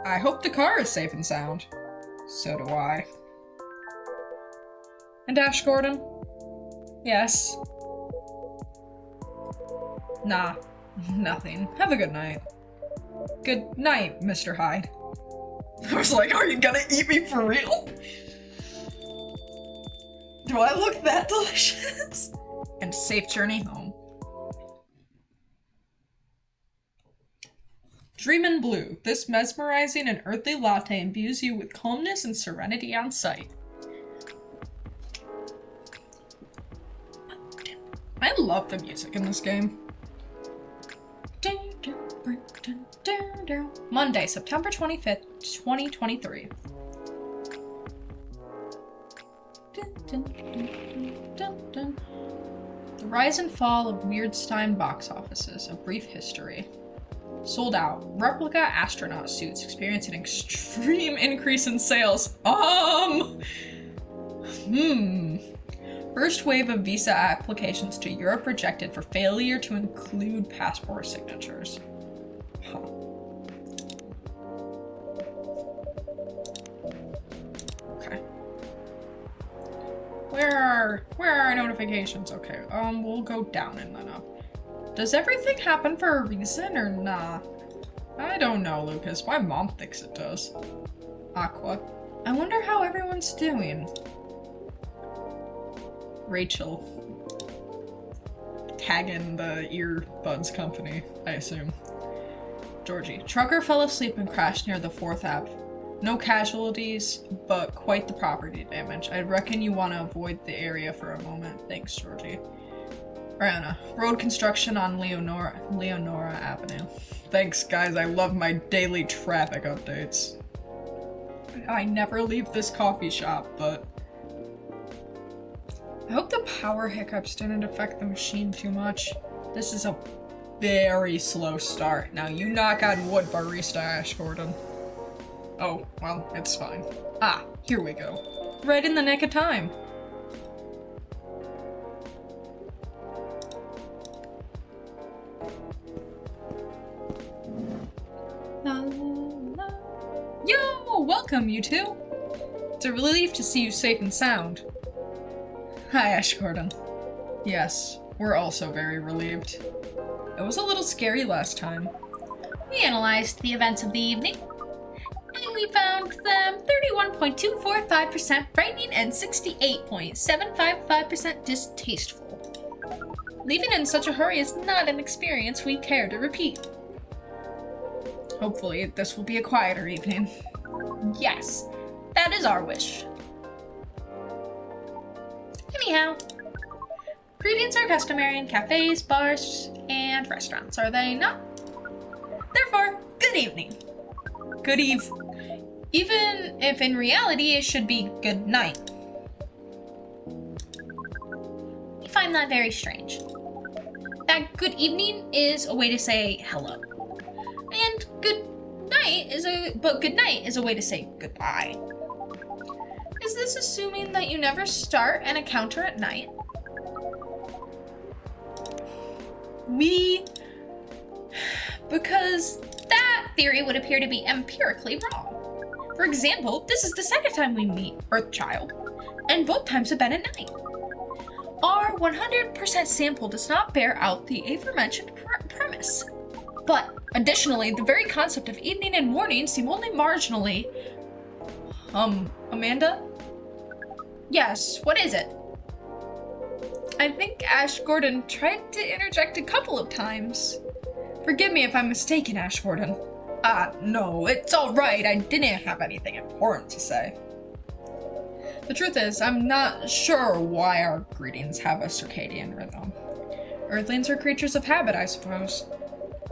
I hope the car is safe and sound. So do I. And Ash Gordon? Yes. Nah, nothing. Have a good night. Good night, Mr. Hyde. I was like, are you gonna eat me for real? Do I look that delicious? And safe journey home. Dreamin' Blue. This mesmerizing and earthly latte imbues you with calmness and serenity on sight. I love the music in this game. Monday, September 25th, 2023. The rise and fall of Weirdstein box offices, a brief history. Sold out. Replica astronaut suits experience an extreme increase in sales. First wave of visa applications to Europe rejected for failure to include passport signatures. Huh. Okay. Where are our notifications? Okay, we'll go down and then up. Does everything happen for a reason or nah? I don't know, Lucas. My mom thinks it does. Aqua. I wonder how everyone's doing. Rachel. Tagging the earbuds company, I assume. Georgie. Trucker fell asleep and crashed near the 4th Ave. No casualties, but quite the property damage. I reckon you want to avoid the area for a moment. Thanks, Georgie. Brianna. Road construction on Leonora Avenue. Thanks, guys. I love my daily traffic updates. I never leave this coffee shop, but I hope the power hiccups didn't affect the machine too much. This is a very slow start. Now you knock on wood, Barista Ash Gordon. Oh, well, it's fine. Ah, here we go. Right in the nick of time. La, la, la. Yo, welcome, you two. It's a relief to see you safe and sound. Hi, Ash Gordon. Yes, we're also very relieved. It was a little scary last time. We analyzed the events of the evening, and we found them 31.245% frightening and 68.755% distasteful. Leaving in such a hurry is not an experience we care to repeat. Hopefully, this will be a quieter evening. Yes, that is our wish. Anyhow, greetings are customary in cafes, bars, and restaurants, are they not? Therefore, good evening. Good eve. even if in reality it should be good night. We find that very strange. That good evening is a way to say hello. And good night is a way to say goodbye. Is this assuming that you never start an encounter at night? Because that theory would appear to be empirically wrong. For example, this is the second time we meet Earthchild, and both times have been at night. Our 100% sample does not bear out the aforementioned premise. But, additionally, the very concept of evening and morning seem only marginally... Amanda? Yes, what is it? I think Ash Gordon tried to interject a couple of times. Forgive me if I'm mistaken, Ash Gordon. No, it's alright. I didn't have anything important to say. The truth is, I'm not sure why our greetings have a circadian rhythm. Earthlings are creatures of habit, I suppose.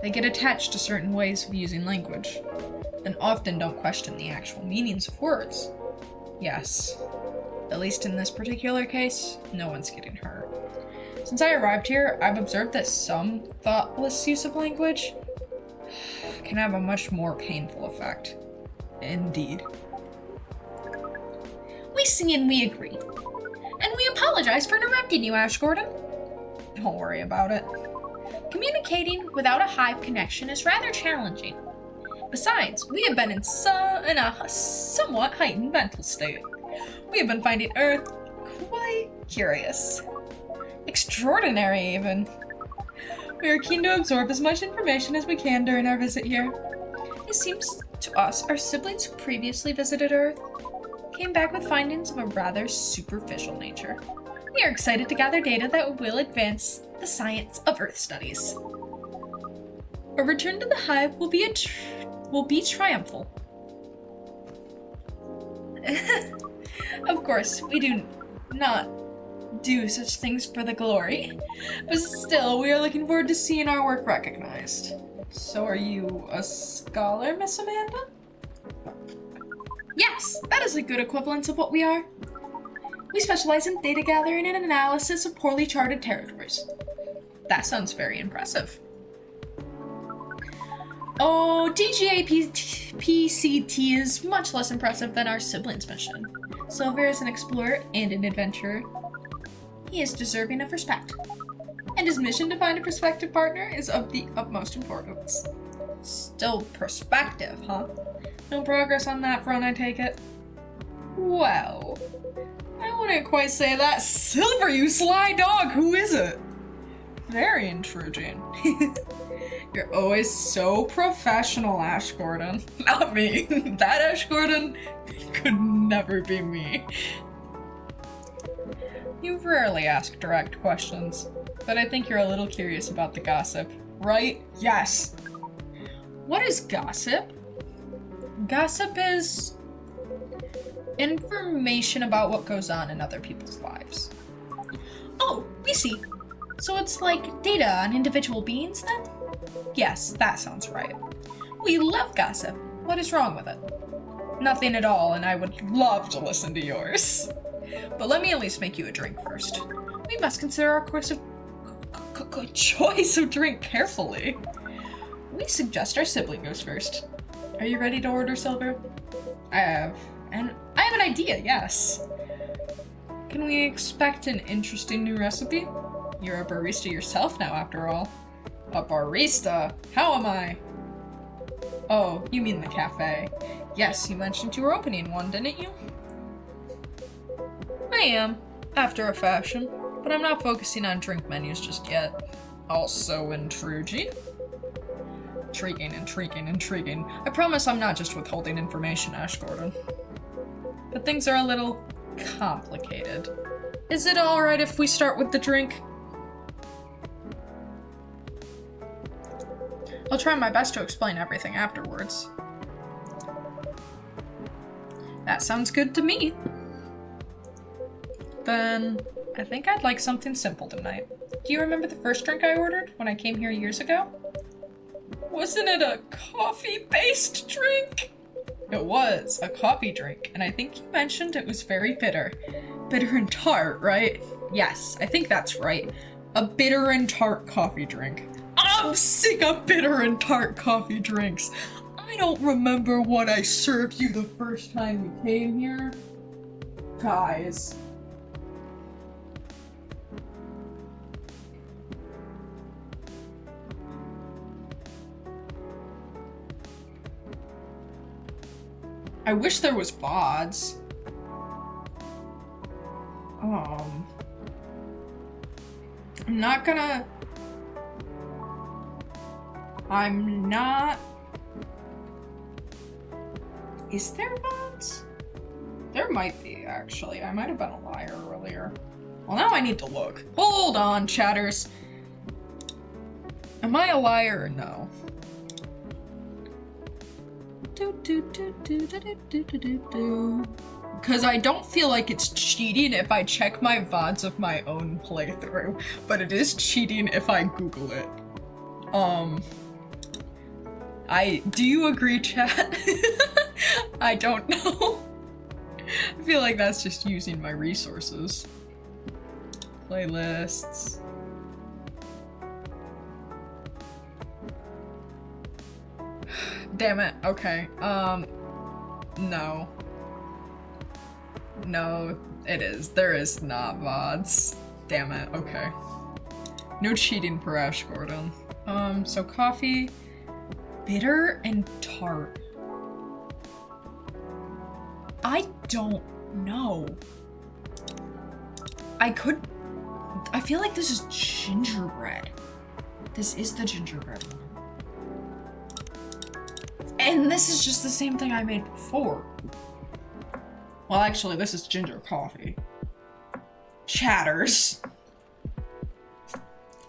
They get attached to certain ways of using language, and often don't question the actual meanings of words. Yes. At least in this particular case, no one's getting hurt. Since I arrived here, I've observed that some thoughtless use of language can have a much more painful effect. Indeed. We see and we agree. And we apologize for interrupting you, Ash Gordon. Don't worry about it. Communicating without a hive connection is rather challenging. Besides, we have been in a somewhat heightened mental state. We have been finding Earth quite curious. Extraordinary, even. We are keen to absorb as much information as we can during our visit here. It seems to us our siblings who previously visited Earth came back with findings of a rather superficial nature. We are excited to gather data that will advance the science of Earth studies. A return to the hive will be triumphal. Of course, we do not do such things for the glory, but still, we are looking forward to seeing our work recognized. So are you a scholar, Miss Amanda? Yes, that is a good equivalence of what we are. We specialize in data gathering and analysis of poorly charted territories. That sounds very impressive. Oh, DGA-PCT is much less impressive than our siblings' mission. Silver is an explorer and an adventurer. He is deserving of respect. And his mission to find a prospective partner is of the utmost importance. Still perspective, huh? No progress on that front, I take it? Well, I wouldn't quite say that. Silver, you sly dog, who is it? Very intriguing. You're always so professional, Ash Gordon. Not me. That Ash Gordon could never be me. You rarely ask direct questions, but I think you're a little curious about the gossip, right? Yes. What is gossip? Gossip is information about what goes on in other people's lives. Oh, we see. So it's like data on individual beings then? Yes, that sounds right. We love gossip. What is wrong with it? Nothing at all, and I would love to listen to yours. But let me at least make you a drink first. We must consider our choice of drink carefully. We suggest our sibling goes first. Are you ready to order, Silver? I have an idea, yes. Can we expect an interesting new recipe? You're a barista yourself now, after all. A barista? How am I? Oh, you mean the cafe. Yes, you mentioned you were opening one, didn't you? I am, after a fashion, but I'm not focusing on drink menus just yet. Also intriguing. Intriguing. I promise I'm not just withholding information, Ash Gordon. But things are a little complicated. Is it alright if we start with the drink? I'll try my best to explain everything afterwards. That sounds good to me. Then, I think I'd like something simple tonight. Do you remember the first drink I ordered when I came here years ago? Wasn't it a coffee-based drink? It was a coffee drink, and I think you mentioned it was very bitter. Bitter and tart, right? Yes, I think that's right. A bitter and tart coffee drink. I'm sick of bitter and tart coffee drinks. I don't remember what I served you the first time you came here. Guys. I wish there was VODs. I'm not gonna... I'm not... Is there VODs? There might be, actually. I might have been a liar earlier. Well, now I need to look. Hold on, chatters. Am I a liar or no? Because I don't feel like it's cheating if I check my VODs of my own playthrough, but it is cheating if I Google it. Do you agree, chat? I don't know. I feel like that's just using my resources. Playlists. Damn it. Okay. No. No, it is. There is not VODs. Damn it. Okay. No cheating for Ash Gordon. So coffee, bitter and tart. I don't know. I feel like this is gingerbread. This is the gingerbread one. And this is just the same thing I made before. Well, actually, this is ginger coffee. Chatters.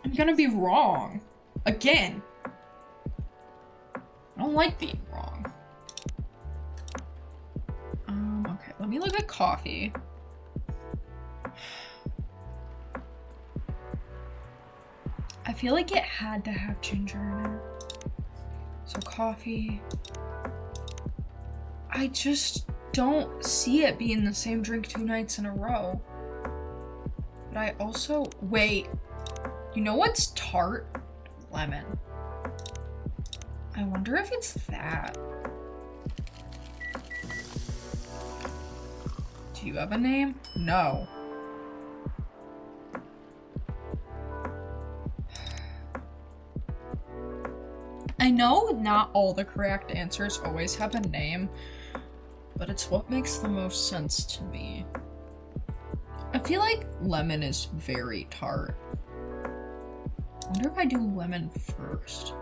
I'm gonna be wrong. Again. I don't like being wrong. Okay, let me look at coffee. I feel like it had to have ginger in it. So coffee. I just don't see it being the same drink 2 nights in a row. But I also... Wait. You know what's tart? Lemon. I wonder if it's that. Do you have a name? No. I know not all the correct answers always have a name, but it's what makes the most sense to me. I feel like lemon is very tart. I wonder if I do lemon first,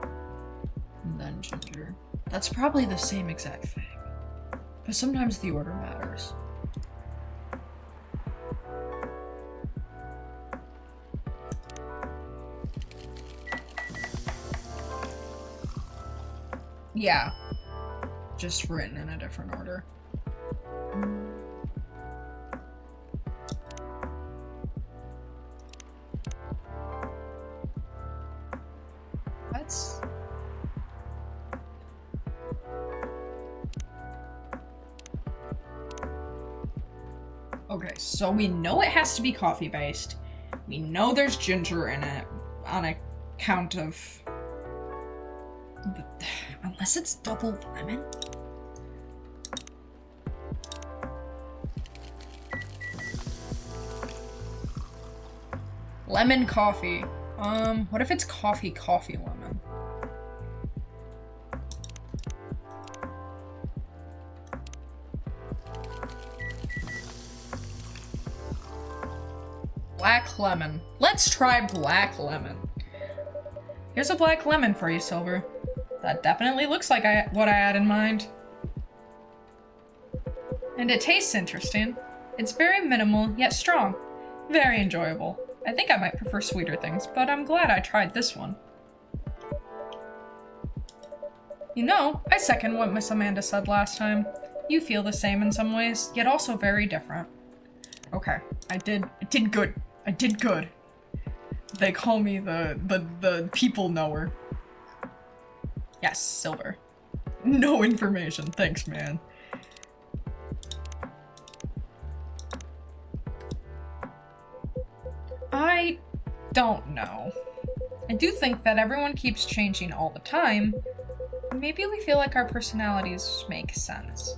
and then ginger. That's probably the same exact thing, but sometimes the order matters. Yeah, just written in a different order. That's... Okay, so we know it has to be coffee based. We know there's ginger in it on account of... Unless it's double lemon? Lemon coffee. What if it's coffee lemon? Black lemon. Let's try black lemon. Here's a black lemon for you, Silver. That definitely looks like what I had in mind. And it tastes interesting. It's very minimal, yet strong. Very enjoyable. I think I might prefer sweeter things, but I'm glad I tried this one. You know, I second what Miss Amanda said last time. You feel the same in some ways, yet also very different. Okay, I did good. I did good. They call me the people knower. Yes, Silver. No information. Thanks, man. I don't know. I do think that everyone keeps changing all the time. Maybe we feel like our personalities make sense,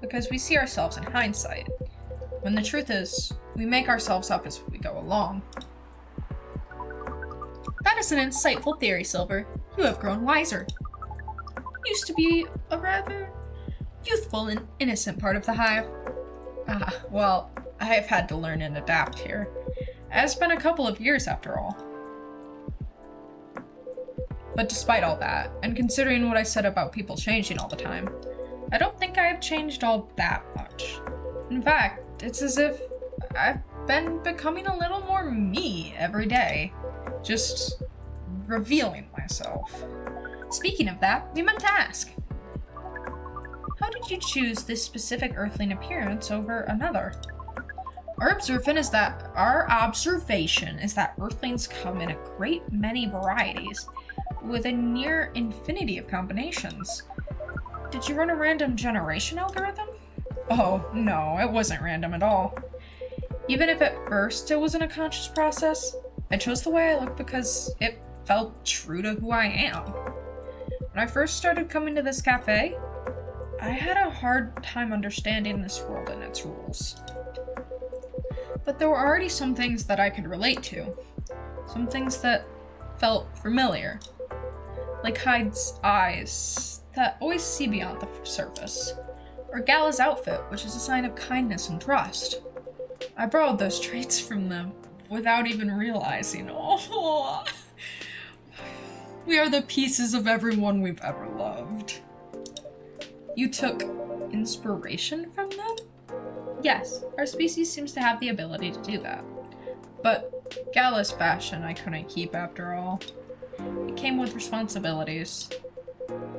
because we see ourselves in hindsight, when the truth is, we make ourselves up as we go along. That is an insightful theory, Silver. You have grown wiser. You used to be a rather youthful and innocent part of the Hive. Well, I have had to learn and adapt here. It's been a couple of years after all. But despite all that, and considering what I said about people changing all the time, I don't think I have changed all that much. In fact, it's as if I've been becoming a little more me every day. Just revealing myself. Speaking of that, we meant to ask. How did you choose this specific Earthling appearance over another? Our observation is that Earthlings come in a great many varieties, with a near infinity of combinations. Did you run a random generation algorithm? Oh, no, it wasn't random at all. Even if at first it wasn't a conscious process, I chose the way I look because it felt true to who I am. When I first started coming to this cafe, I had a hard time understanding this world and its rules. But there were already some things that I could relate to. Some things that felt familiar. Like Hyde's eyes, that always see beyond the surface. Or Gala's outfit, which is a sign of kindness and trust. I borrowed those traits from them without even realizing. Oh, we are the pieces of everyone we've ever loved. You took inspiration from them? Yes, our species seems to have the ability to do that. But Gala's fashion I couldn't keep after all. It came with responsibilities.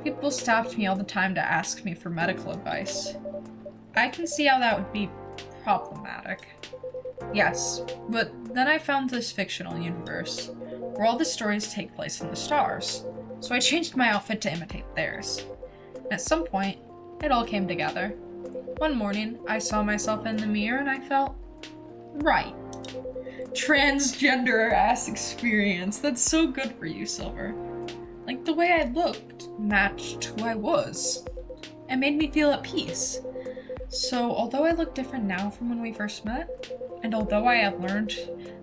People stopped me all the time to ask me for medical advice. I can see how that would be problematic. Yes, but then I found this fictional universe, where all the stories take place in the stars, so I changed my outfit to imitate theirs. At some point, it all came together. One morning, I saw myself in the mirror and I felt right. Transgender-ass experience. That's so good for you, Silver. Like, the way I looked matched who I was. It made me feel at peace. So, although I look different now from when we first met, and although I have learned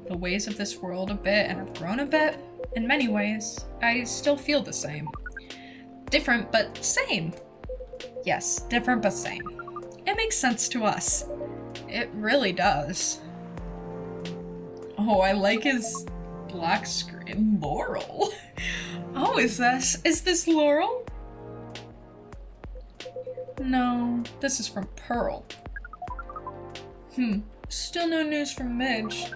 the ways of this world a bit and have grown a bit, in many ways, I still feel the same. Different, but same. Yes, different but same. It makes sense to us. It really does. Oh, I like his black screen. Laurel. Oh, is this Laurel? No, this is from Pearl. Still no news from Midge.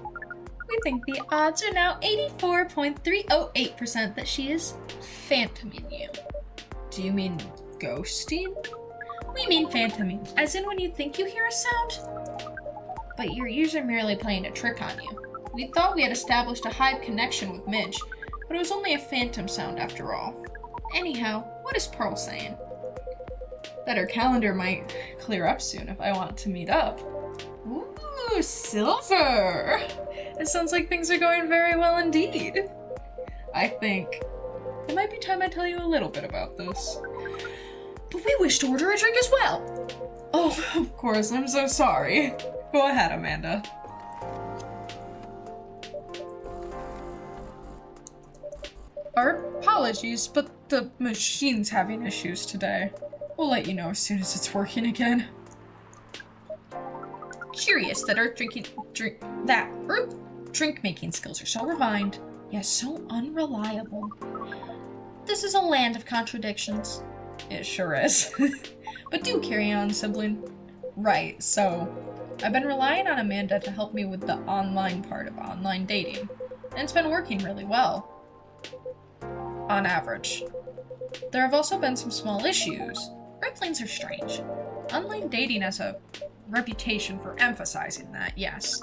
We think the odds are now 84.308% that she is phantoming you. Do you mean ghosting? We mean phantoming, as in when you think you hear a sound, but your ears are merely playing a trick on you. We thought we had established a Hive connection with Midge, but it was only a phantom sound after all. Anyhow, what is Pearl saying? That her calendar might clear up soon if I want to meet up. Ooh, Silver! It sounds like things are going very well indeed. I think it might be time I tell you a little bit about this. But we wish to order a drink as well! Oh, of course, I'm so sorry. Go ahead, Amanda. Our apologies, but the machine's having issues today. We'll let you know as soon as it's working again. Curious that Earth drink-making skills are so refined, yet so unreliable. This is a land of contradictions. It sure is. But do carry on, sibling. Right, so I've been relying on Amanda to help me with the online part of online dating, and it's been working really well. On average. There have also been some small issues. Earthlings are strange. Online dating has a reputation for emphasizing that, yes.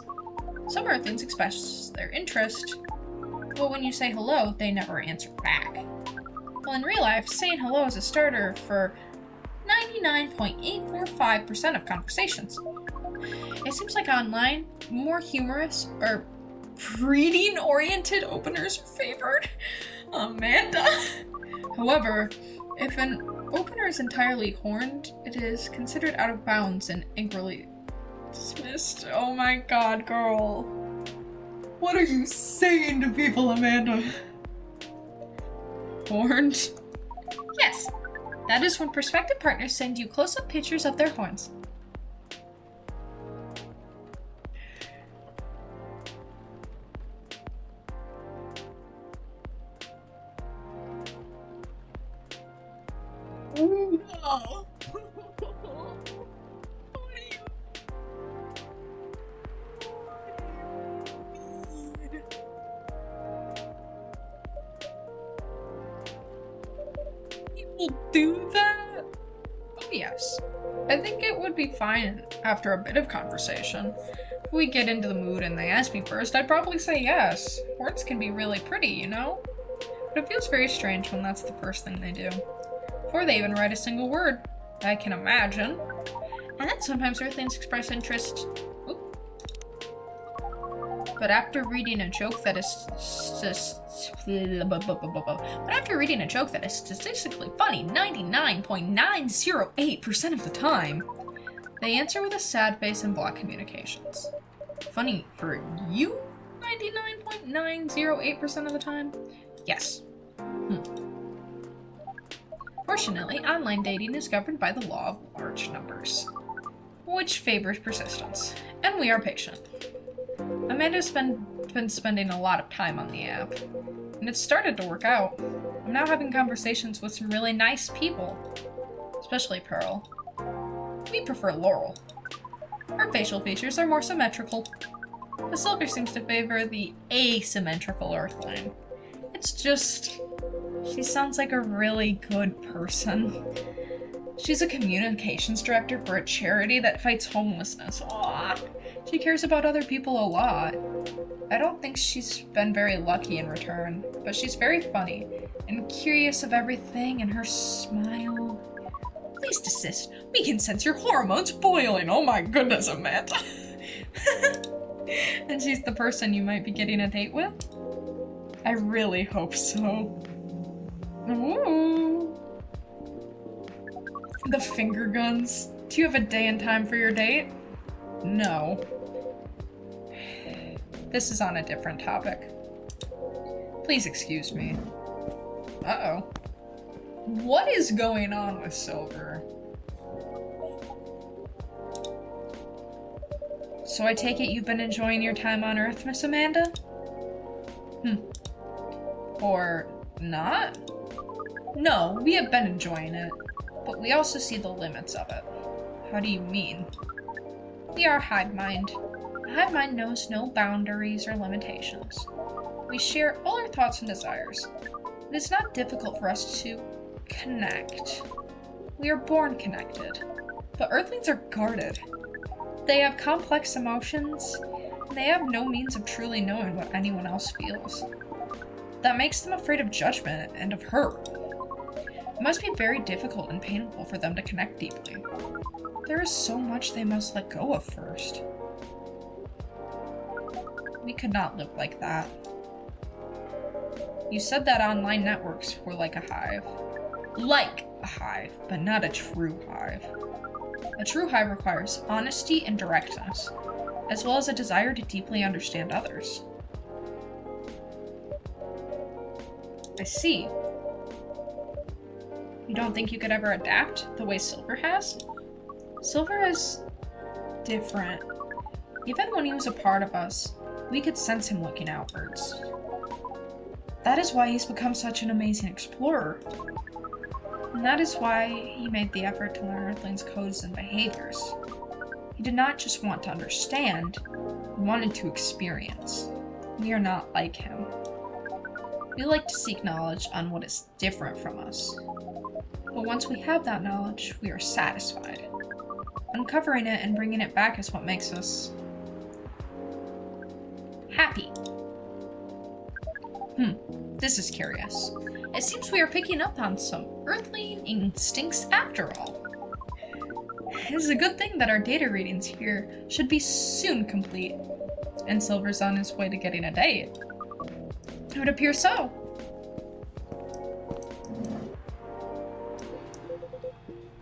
Some Earthlings express their interest, but when you say hello, they never answer back. Well, in real life, saying hello is a starter for 99.845% of conversations. It seems like online, more humorous or breeding-oriented openers are favored. Amanda. However, if an opener is entirely horned, it is considered out of bounds and angrily dismissed. Oh my god, girl. What are you saying to people, Amanda? Horned? Yes. That is when prospective partners send you close-up pictures of their horns. Ooh, no. People do that? Oh yes. I think it would be fine after a bit of conversation. If we get into the mood and they ask me first, I'd probably say yes. Horns can be really pretty, you know? But it feels very strange when that's the first thing they do. Before they even write a single word, I can imagine. And then sometimes Earthlings express interest. Oop. But after reading a joke that is statistically funny 99.908% of the time, they answer with a sad face and block communications. Funny for you? 99.908% of the time? Yes. Fortunately, online dating is governed by the law of large numbers, which favors persistence, and we are patient. Amanda's been spending a lot of time on the app, and it's started to work out. I'm now having conversations with some really nice people, especially Pearl. We prefer Laurel. Her facial features are more symmetrical. The Silver seems to favor the asymmetrical Earthling. It's just... she sounds like a really good person. She's a communications director for a charity that fights homelessness. Aww. She cares about other people a lot. I don't think she's been very lucky in return, but she's very funny and curious of everything, and her smile... Please desist. We can sense your hormones boiling. Oh my goodness, Amanda. And she's the person you might be getting a date with? I really hope so. Ooh. The finger guns. Do you have a day and time for your date? No. This is on a different topic. Please excuse me. Uh-oh. What is going on with Silver? So I take it you've been enjoying your time on Earth, Miss Amanda? Or not? No, we have been enjoying it, but we also see the limits of it. How do you mean? We are hive mind. A hive mind knows no boundaries or limitations. We share all our thoughts and desires. It is not difficult for us to connect. We are born connected, but Earthlings are guarded. They have complex emotions, and they have no means of truly knowing what anyone else feels. That makes them afraid of judgment and of hurt. It must be very difficult and painful for them to connect deeply. There is so much they must let go of first. We could not live like that. You said that online networks were like a hive. Like a hive, but not a true hive. A true hive requires honesty and directness, as well as a desire to deeply understand others. I see. You don't think you could ever adapt the way Silver has? Silver is different. Even when he was a part of us, we could sense him looking outwards. That is why he's become such an amazing explorer. And that is why he made the effort to learn Earthling's codes and behaviors. He did not just want to understand, he wanted to experience. We are not like him. We like to seek knowledge on what is different from us. But once we have that knowledge, we are satisfied. Uncovering it and bringing it back is what makes us happy. This is curious. It seems we are picking up on some Earthling instincts after all. It is a good thing that our data readings here should be soon complete. And Silver's on his way to getting a date. It would appear so.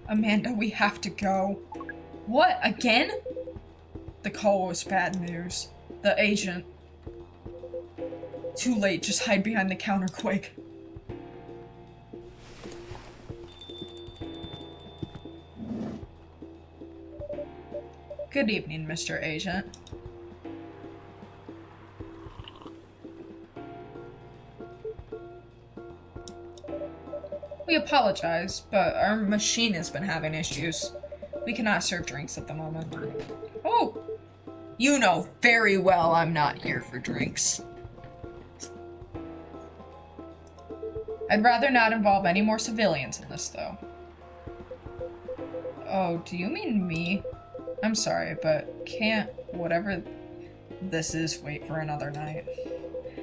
Amanda, we have to go. What, again? The call was bad news. The agent. Too late, just hide behind the counter quick. Good evening, Mr. Agent. We apologize, but our machine has been having issues. We cannot serve drinks at the moment. Oh! You know very well I'm not here for drinks. I'd rather not involve any more civilians in this, though. Oh, do you mean me? I'm sorry, but can't whatever this is wait for another night?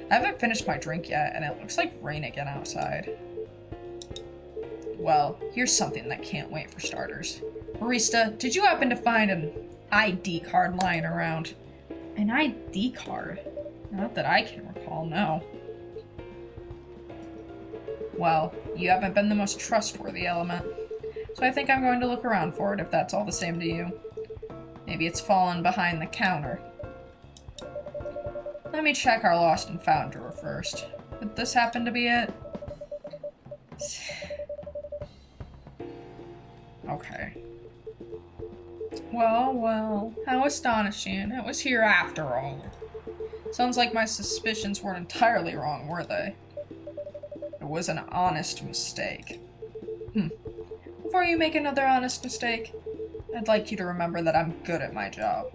I haven't finished my drink yet, and it looks like rain again outside. Well, here's something that can't wait for starters. Barista, did you happen to find an ID card lying around? An ID card? Not that I can recall, no. Well, you haven't been the most trustworthy element, so I think I'm going to look around for it if that's all the same to you. Maybe it's fallen behind the counter. Let me check our lost and found drawer first. Would this happen to be it? Okay. Well, how astonishing. It was here after all. Sounds like my suspicions weren't entirely wrong, were they? It was an honest mistake. Before you make another honest mistake, I'd like you to remember that I'm good at my job.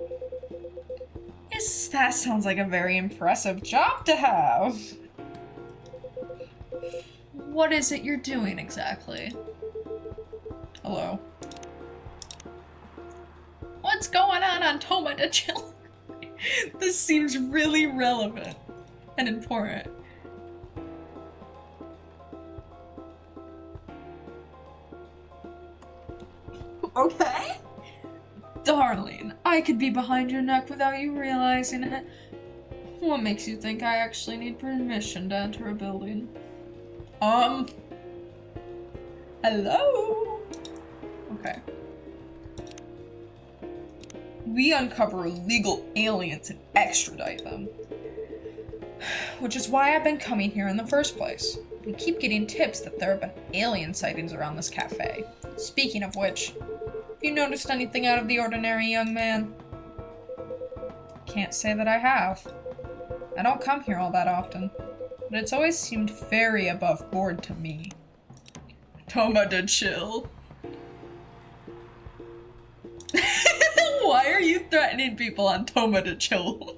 Yes, that sounds like a very impressive job to have. What is it you're doing exactly? Hello. What's going on Toma de Chill? This seems really relevant and important. Okay? Darling, I could be behind your neck without you realizing it. What makes you think I actually need permission to enter a building? Hello? Okay. We uncover illegal aliens and extradite them. Which is why I've been coming here in the first place. We keep getting tips that there have been alien sightings around this cafe. Speaking of which, have you noticed anything out of the ordinary, young man? Can't say that I have. I don't come here all that often, but it's always seemed very above board to me. Toma de Chill. Why are you threatening people on Toma de Chill?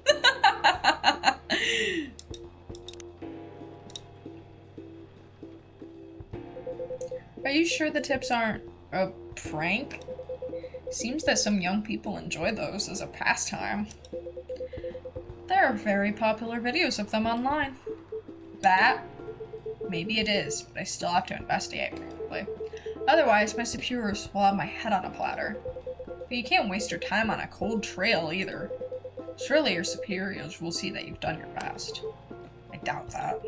Are you sure the tips aren't a prank? Seems that some young people enjoy those as a pastime. There are very popular videos of them online. That? Maybe it is, but I still have to investigate properly. Otherwise, my superiors will have my head on a platter. But you can't waste your time on a cold trail either. Surely your superiors will see that you've done your best. I doubt that.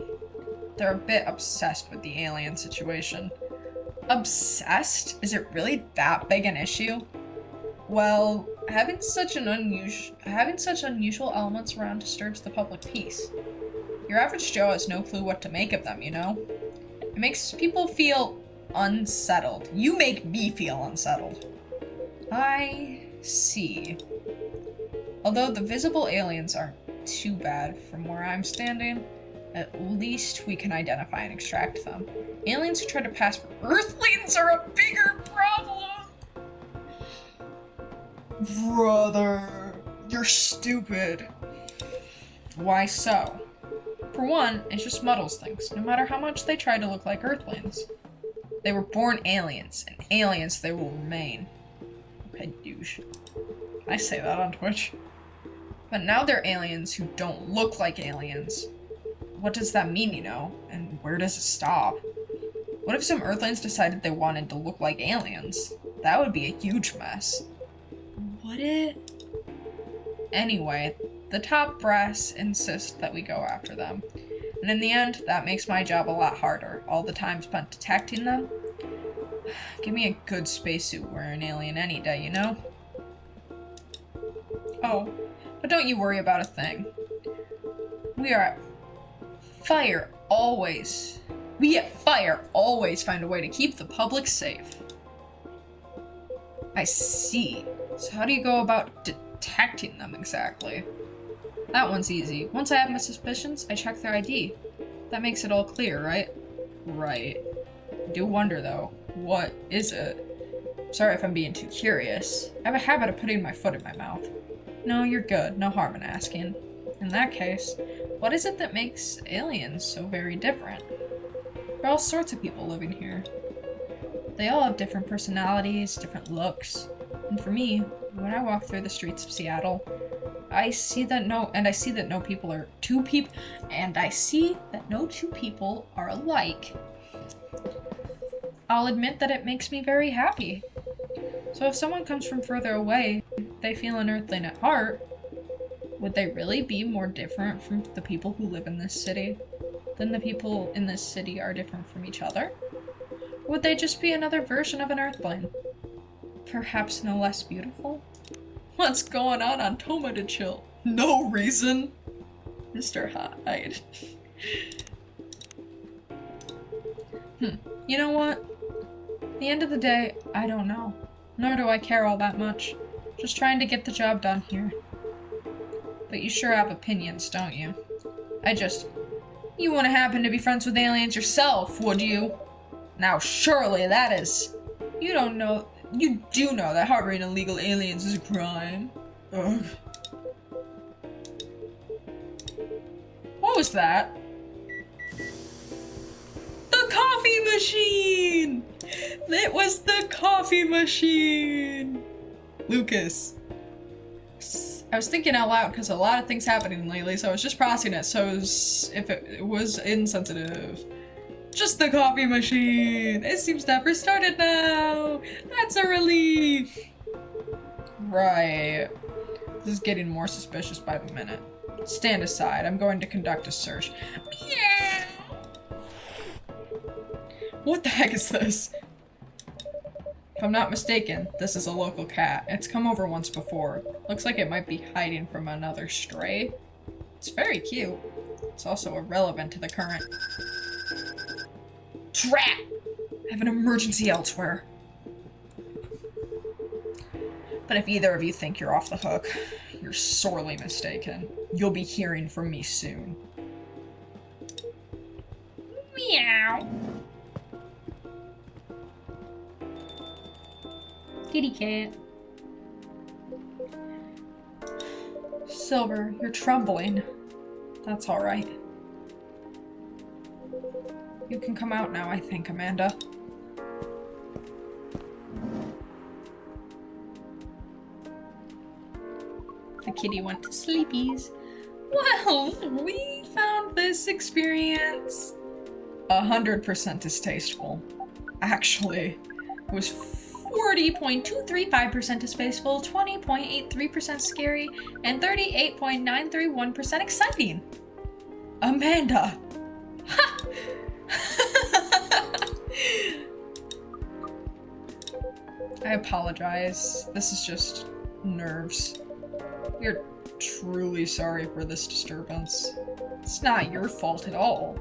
They're a bit obsessed with the alien situation. Obsessed? Is it really that big an issue? Well, having such unusual elements around disturbs the public peace. Your average Joe has no clue what to make of them, you know? It makes people feel unsettled. You make me feel unsettled. I see. Although the visible aliens aren't too bad from where I'm standing, at least we can identify and extract them. Aliens who try to pass for Earthlings are a bigger problem! Brother, you're stupid. Why so? For one, it just muddles things, no matter how much they try to look like Earthlings. They were born aliens, and aliens they will remain. Okay, douche. Can I say that on Twitch? But now they're aliens who don't look like aliens. What does that mean, you know? And where does it stop? What if some Earthlings decided they wanted to look like aliens? That would be a huge mess. Would it? Anyway, the top brass insist that we go after them. And in the end, that makes my job a lot harder. All the time spent detecting them. Give me a good spacesuit wearing an alien any day, you know? Oh, but don't you worry about a thing. We at Fire always find a way to keep the public safe. I see. So how do you go about detecting them exactly? That one's easy. Once I have my suspicions, I check their ID. That makes it all clear, right? Right. I do wonder though, what is it? Sorry if I'm being too curious. I have a habit of putting my foot in my mouth. No, you're good. No harm in asking. In that case, what is it that makes aliens so very different? There are all sorts of people living here. They all have different personalities, different looks. And for me, when I walk through the streets of Seattle, I see that no two people are alike. I'll admit that it makes me very happy. So if someone comes from further away, they feel an Earthling at heart, would they really be more different from the people who live in this city than the people in this city are different from each other? Would they just be another version of an Earthling? Perhaps no less beautiful? What's going on Toma to chill? No reason. Mr. Hyde. You know what? At the end of the day, I don't know. Nor do I care all that much. Just trying to get the job done here. But you sure have opinions, don't you? You wouldn't happen to be friends with aliens yourself, would you? Now surely that is... You do know that harboring illegal aliens is a crime. Ugh. What was that? The coffee machine! It was the coffee machine! Lucas. I was thinking out loud because a lot of things happening lately, so I was just processing it, so if it was insensitive. Just the coffee machine! It seems to have restarted now! That's a relief! Right. This is getting more suspicious by the minute. Stand aside, I'm going to conduct a search. Meow! What the heck is this? If I'm not mistaken, this is a local cat. It's come over once before. Looks like it might be hiding from another stray. It's very cute. It's also irrelevant to the current... Trap! I have an emergency elsewhere. But if either of you think you're off the hook, you're sorely mistaken. You'll be hearing from me soon. Meow! Kitty cat. Silver, you're trembling. That's alright. You can come out now, I think, Amanda. The kitty went to sleepies. Well, we found this experience 100% distasteful. Actually, it was 40.235% distasteful, 20.83% scary, and 38.931% exciting. Amanda! Ha! I apologize. This is just nerves. We're truly sorry for this disturbance. It's not your fault at all.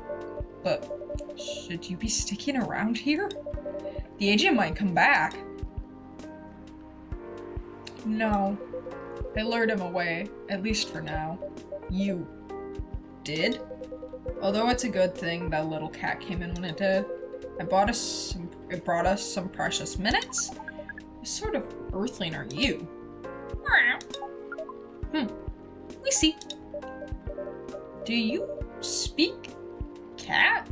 But should you be sticking around here? The agent might come back. No. I lured him away, at least for now. You did? Although it's a good thing that little cat came in when it did. It brought us some precious minutes. What sort of earthling are you? We see. Do you speak cat?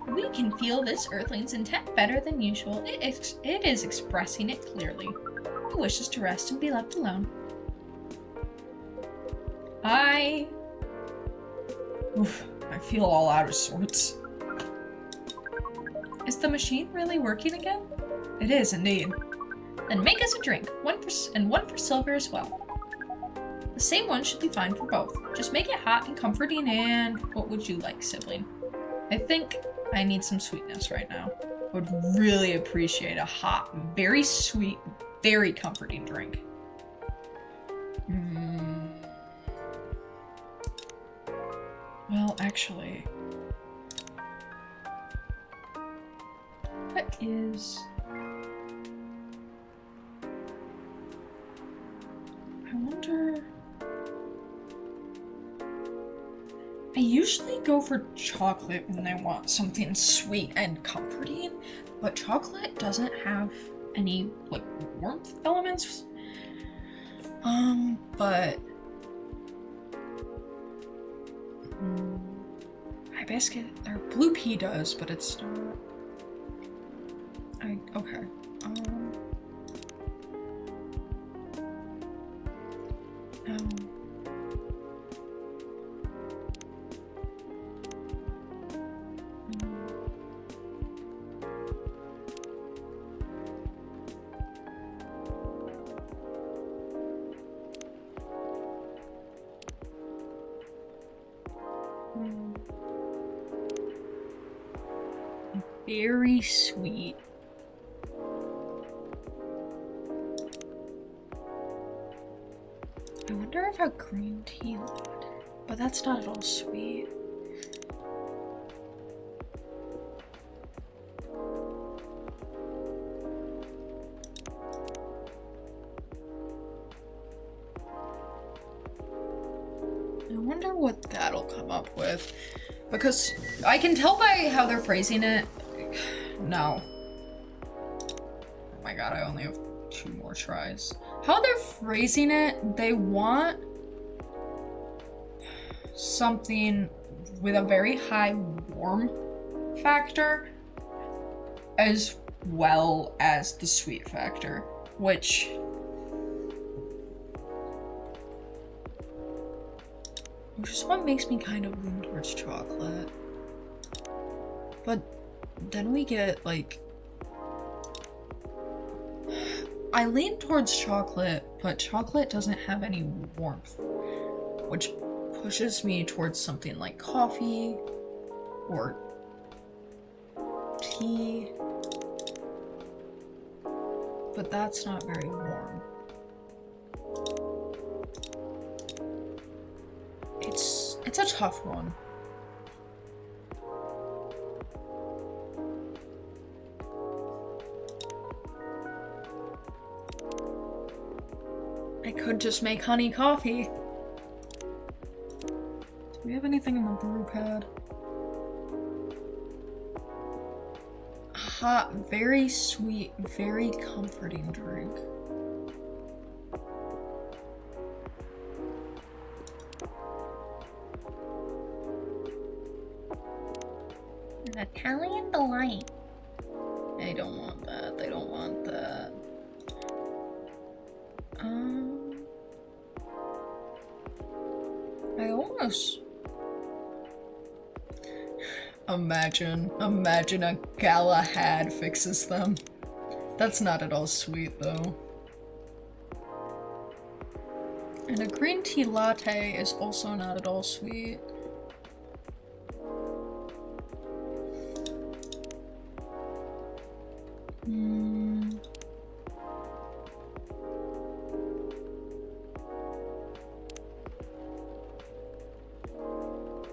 We can feel this earthling's intent better than usual. It is expressing it clearly. It wishes to rest and be left alone. I feel all out of sorts. Is the machine really working again? It is indeed. Then make us a drink, and one for Silver as well. The same one should be fine for both. Just make it hot and comforting, and what would you like, sibling? I think I need some sweetness right now. I would really appreciate a hot, very sweet, very comforting drink. Well, actually, what is... I wonder... I usually go for chocolate when I want something sweet and comforting, but chocolate doesn't have any, like, warmth elements. But... I basket, or Blue Pea does, but it's not... okay. Very sweet. I wonder if a green tea latte, but that's not at all sweet. I wonder what that'll come up with, because I can tell by how they're phrasing it. No. Oh my god, I only have 2 more tries. How they're phrasing it, they want something with a very high warm factor as well as the sweet factor, which is what makes me kind of lean towards chocolate. But then we get, like, I lean towards chocolate, but chocolate doesn't have any warmth, which pushes me towards something like coffee or tea, but that's not very warm. It's a tough one. I could just make honey coffee. Do we have anything in the brew pad? A hot, very sweet, very comforting drink. An Italian delight. They don't want that. They don't want that. I almost... Imagine a Galahad fixes them. That's not at all sweet, though. And a green tea latte is also not at all sweet.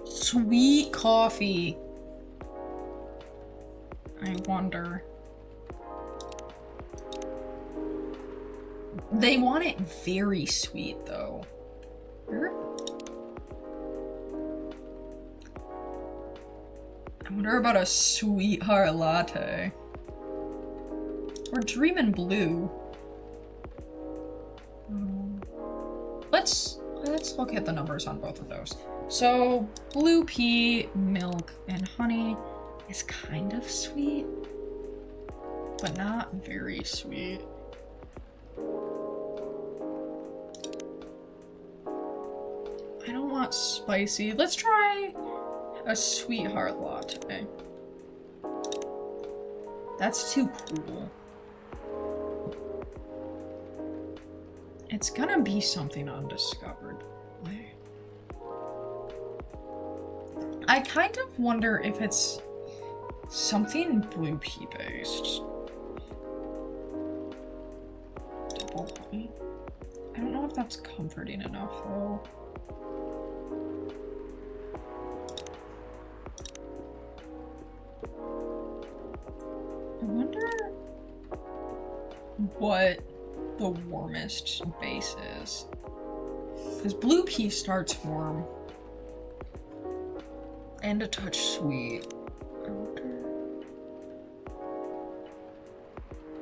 Sweet coffee. I wonder. They want it very sweet, though. I wonder about a sweetheart latte. Or Dreamin' Blue. Let's look at the numbers on both of those. So, blue pea, milk, and honey is kind of sweet, but not very sweet. I don't want spicy. Let's try a sweetheart latte. That's too cool. It's gonna be something undiscovered. I kind of wonder if it's something blue pea based. Double honey. I don't know if that's comforting enough though. I wonder what the warmest base is. Because blue pea starts warm. And a touch sweet. I wonder...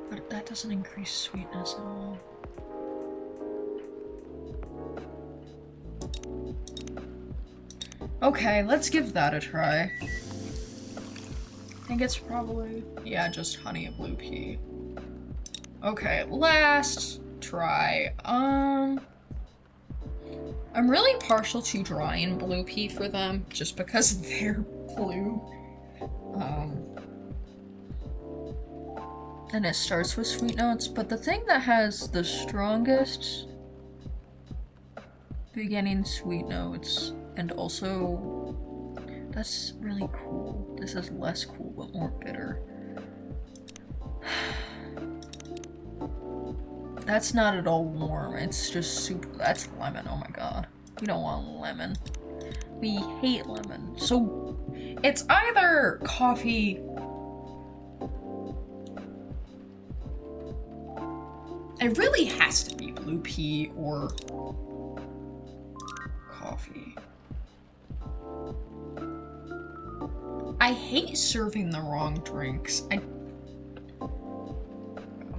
But that doesn't increase sweetness at all. Okay, let's give that a try. I think it's probably... yeah, just honey and blue pea. Okay, last try. I'm really partial to drying blue pea for them, just because they're blue. And it starts with sweet notes, but the thing that has the strongest beginning sweet notes, and also, that's really cool. This is less cool, but more bitter. That's not at all warm, it's just super, that's lemon, oh my god. We don't want lemon. We hate lemon. So, it's either coffee... It really has to be blue pea or coffee. I hate serving the wrong drinks.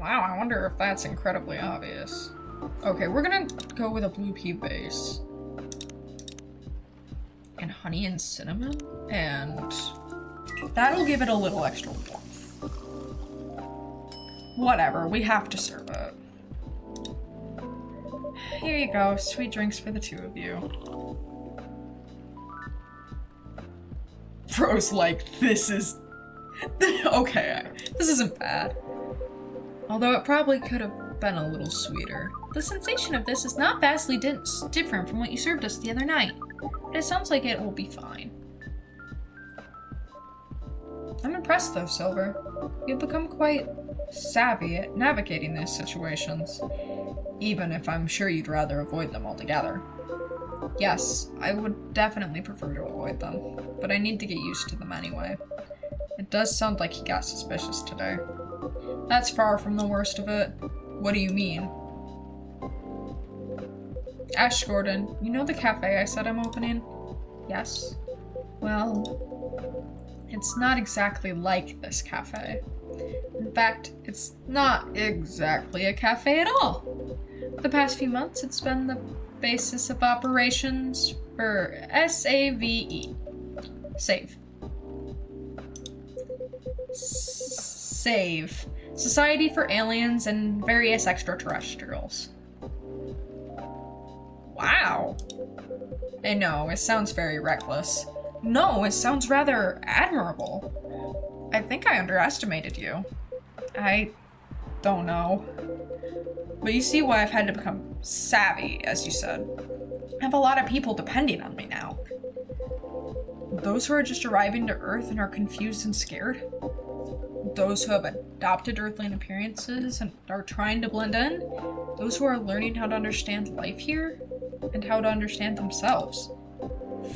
Wow, I wonder if that's incredibly obvious. Okay, we're gonna go with a blue pea base. And honey and cinnamon, and that'll give it a little extra warmth. Whatever, we have to serve it. Here you go, sweet drinks for the two of you. Bro's like, this is... okay, this isn't bad. Although it probably could have been a little sweeter. The sensation of this is not vastly different from what you served us the other night, but it sounds like it will be fine. I'm impressed though, Silver. You've become quite savvy at navigating these situations, even if I'm sure you'd rather avoid them altogether. Yes, I would definitely prefer to avoid them, but I need to get used to them anyway. It does sound like he got suspicious today. That's far from the worst of it. What do you mean? Ash Gordon, you know the cafe I said I'm opening? Yes. Well, it's not exactly like this cafe. In fact, it's not exactly a cafe at all. For the past few months, it's been the basis of operations for SAVE. Save. Save. Society for Aliens and Various Extraterrestrials. Wow. I know, it sounds very reckless. No, it sounds rather admirable. I think I underestimated you. I don't know. But you see why I've had to become savvy, as you said. I have a lot of people depending on me now. Those who are just arriving to Earth and are confused and scared. Those who have adopted Earthling appearances and are trying to blend in. Those who are learning how to understand life here and how to understand themselves.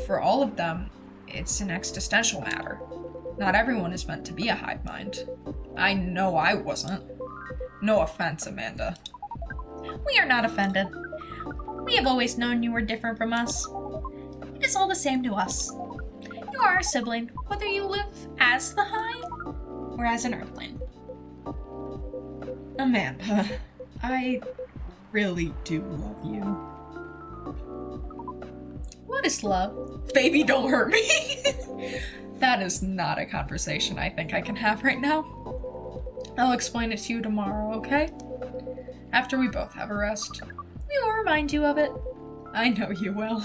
For all of them, it's an existential matter. Not everyone is meant to be a hive mind. I know I wasn't. No offense, Amanda. We are not offended. We have always known you were different from us. It is all the same to us. You are our sibling, whether you live as the Hive or as an Earthling. Amanda, I really do love you. What is love? Baby, don't hurt me! That is not a conversation I think I can have right now. I'll explain it to you tomorrow, okay? After we both have a rest. We will remind you of it. I know you will.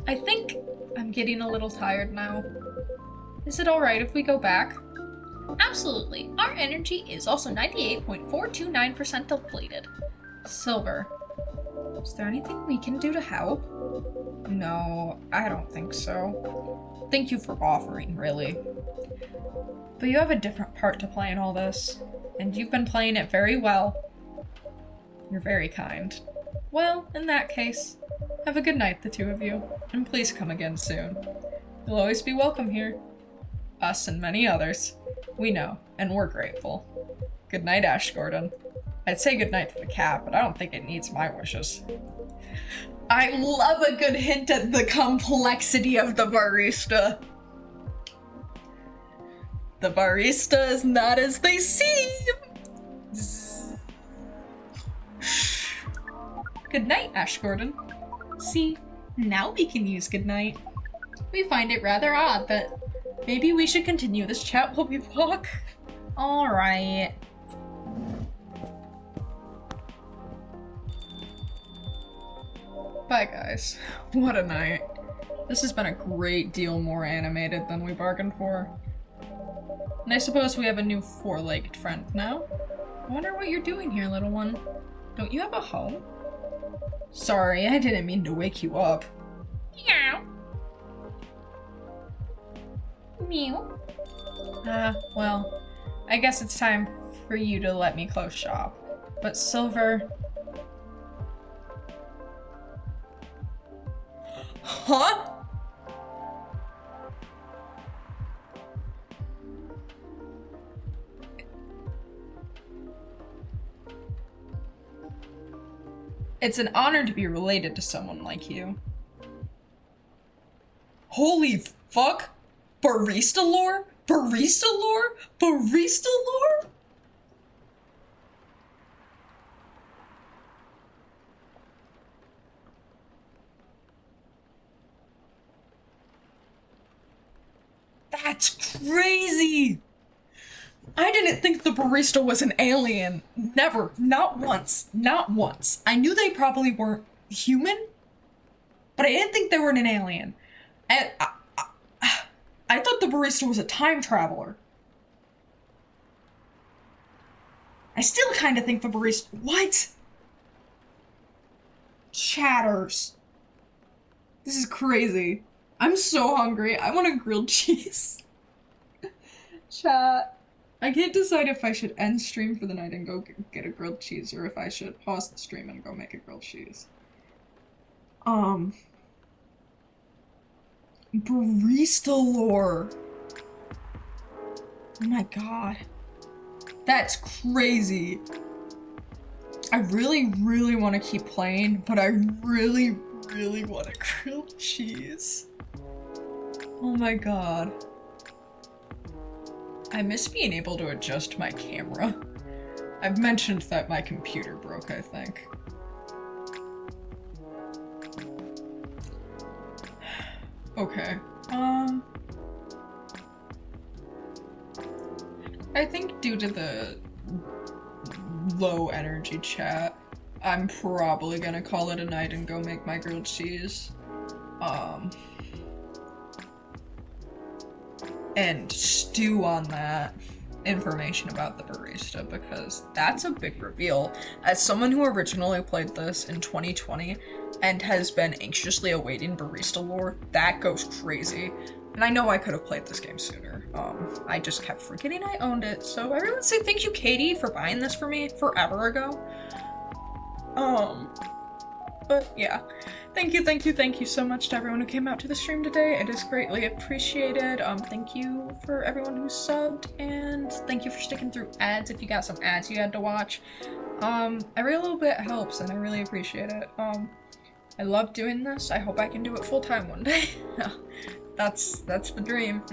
I think I'm getting a little tired now. Is it alright if we go back? Absolutely. Our energy is also 98.429% depleted. Silver, is there anything we can do to help? No, I don't think so. Thank you for offering, really. But you have a different part to play in all this, and you've been playing it very well. You're very kind. Well, in that case, have a good night, the two of you, and please come again soon. You'll always be welcome here. Us and many others. We know, and we're grateful. Good night, Ash Gordon. I'd say good night to the cat, but I don't think it needs my wishes. I love a good hint at the complexity of the barista. The barista is not as they seem. Good night, Ash Gordon. See, now we can use good night. We find it rather odd, but maybe we should continue this chat while we walk. Alright. Bye, guys. What a night. This has been a great deal more animated than we bargained for. And I suppose we have a new four-legged friend now. I wonder what you're doing here, little one. Don't you have a home? Sorry, I didn't mean to wake you up. Meow. Mew. Well, I guess it's time for you to let me close shop. But Silver... Huh? It's an honor to be related to someone like you. Holy fuck! Barista lore? Barista lore? Barista lore? That's crazy! I didn't think the barista was an alien. Never. Not once. Not once. I knew they probably weren't human, but I didn't think they were an alien. And I thought the barista was a time traveler. I still kind of think the barista... What? Chatters. This is crazy. I'm so hungry. I want a grilled cheese. Chat. I can't decide if I should end stream for the night and go get a grilled cheese, or if I should pause the stream and go make a grilled cheese. Barista lore. Oh my god. That's crazy. I really, really want to keep playing, but I really, really want a grilled cheese. Oh my god. I miss being able to adjust my camera. I've mentioned that my computer broke, I think. Okay. I think due to the low energy chat, I'm probably gonna call it a night and go make my grilled cheese. And stew on that information about the barista, because that's a big reveal. As someone who originally played this in 2020 and has been anxiously awaiting barista lore, that goes crazy. And I know I could have played this game sooner. I just kept forgetting I owned it. So everyone say thank you, Katie, for buying this for me forever ago. But yeah. Thank you so much to everyone who came out to the stream today. It is greatly appreciated. Thank you for everyone who subbed, and thank you for sticking through ads if you got some ads you had to watch. Every little bit helps, and I really appreciate it. I love doing this. I hope I can do it full time one day. That's the dream.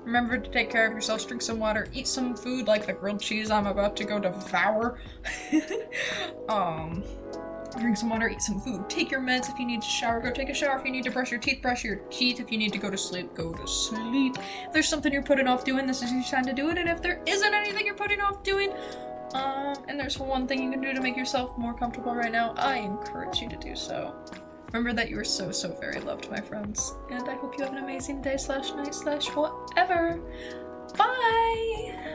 Remember to take care of yourselves, drink some water, eat some food like the grilled cheese I'm about to go devour. Drink some water, eat some food, take your meds if you need to shower, go take a shower. If you need to brush your teeth, brush your teeth. If you need to go to sleep, go to sleep. If there's something you're putting off doing, this is your time to do it. And if there isn't anything you're putting off doing, and there's one thing you can do to make yourself more comfortable right now, I encourage you to do so. Remember that you are so, so very loved, my friends. And I hope you have an amazing day / night / whatever. Bye!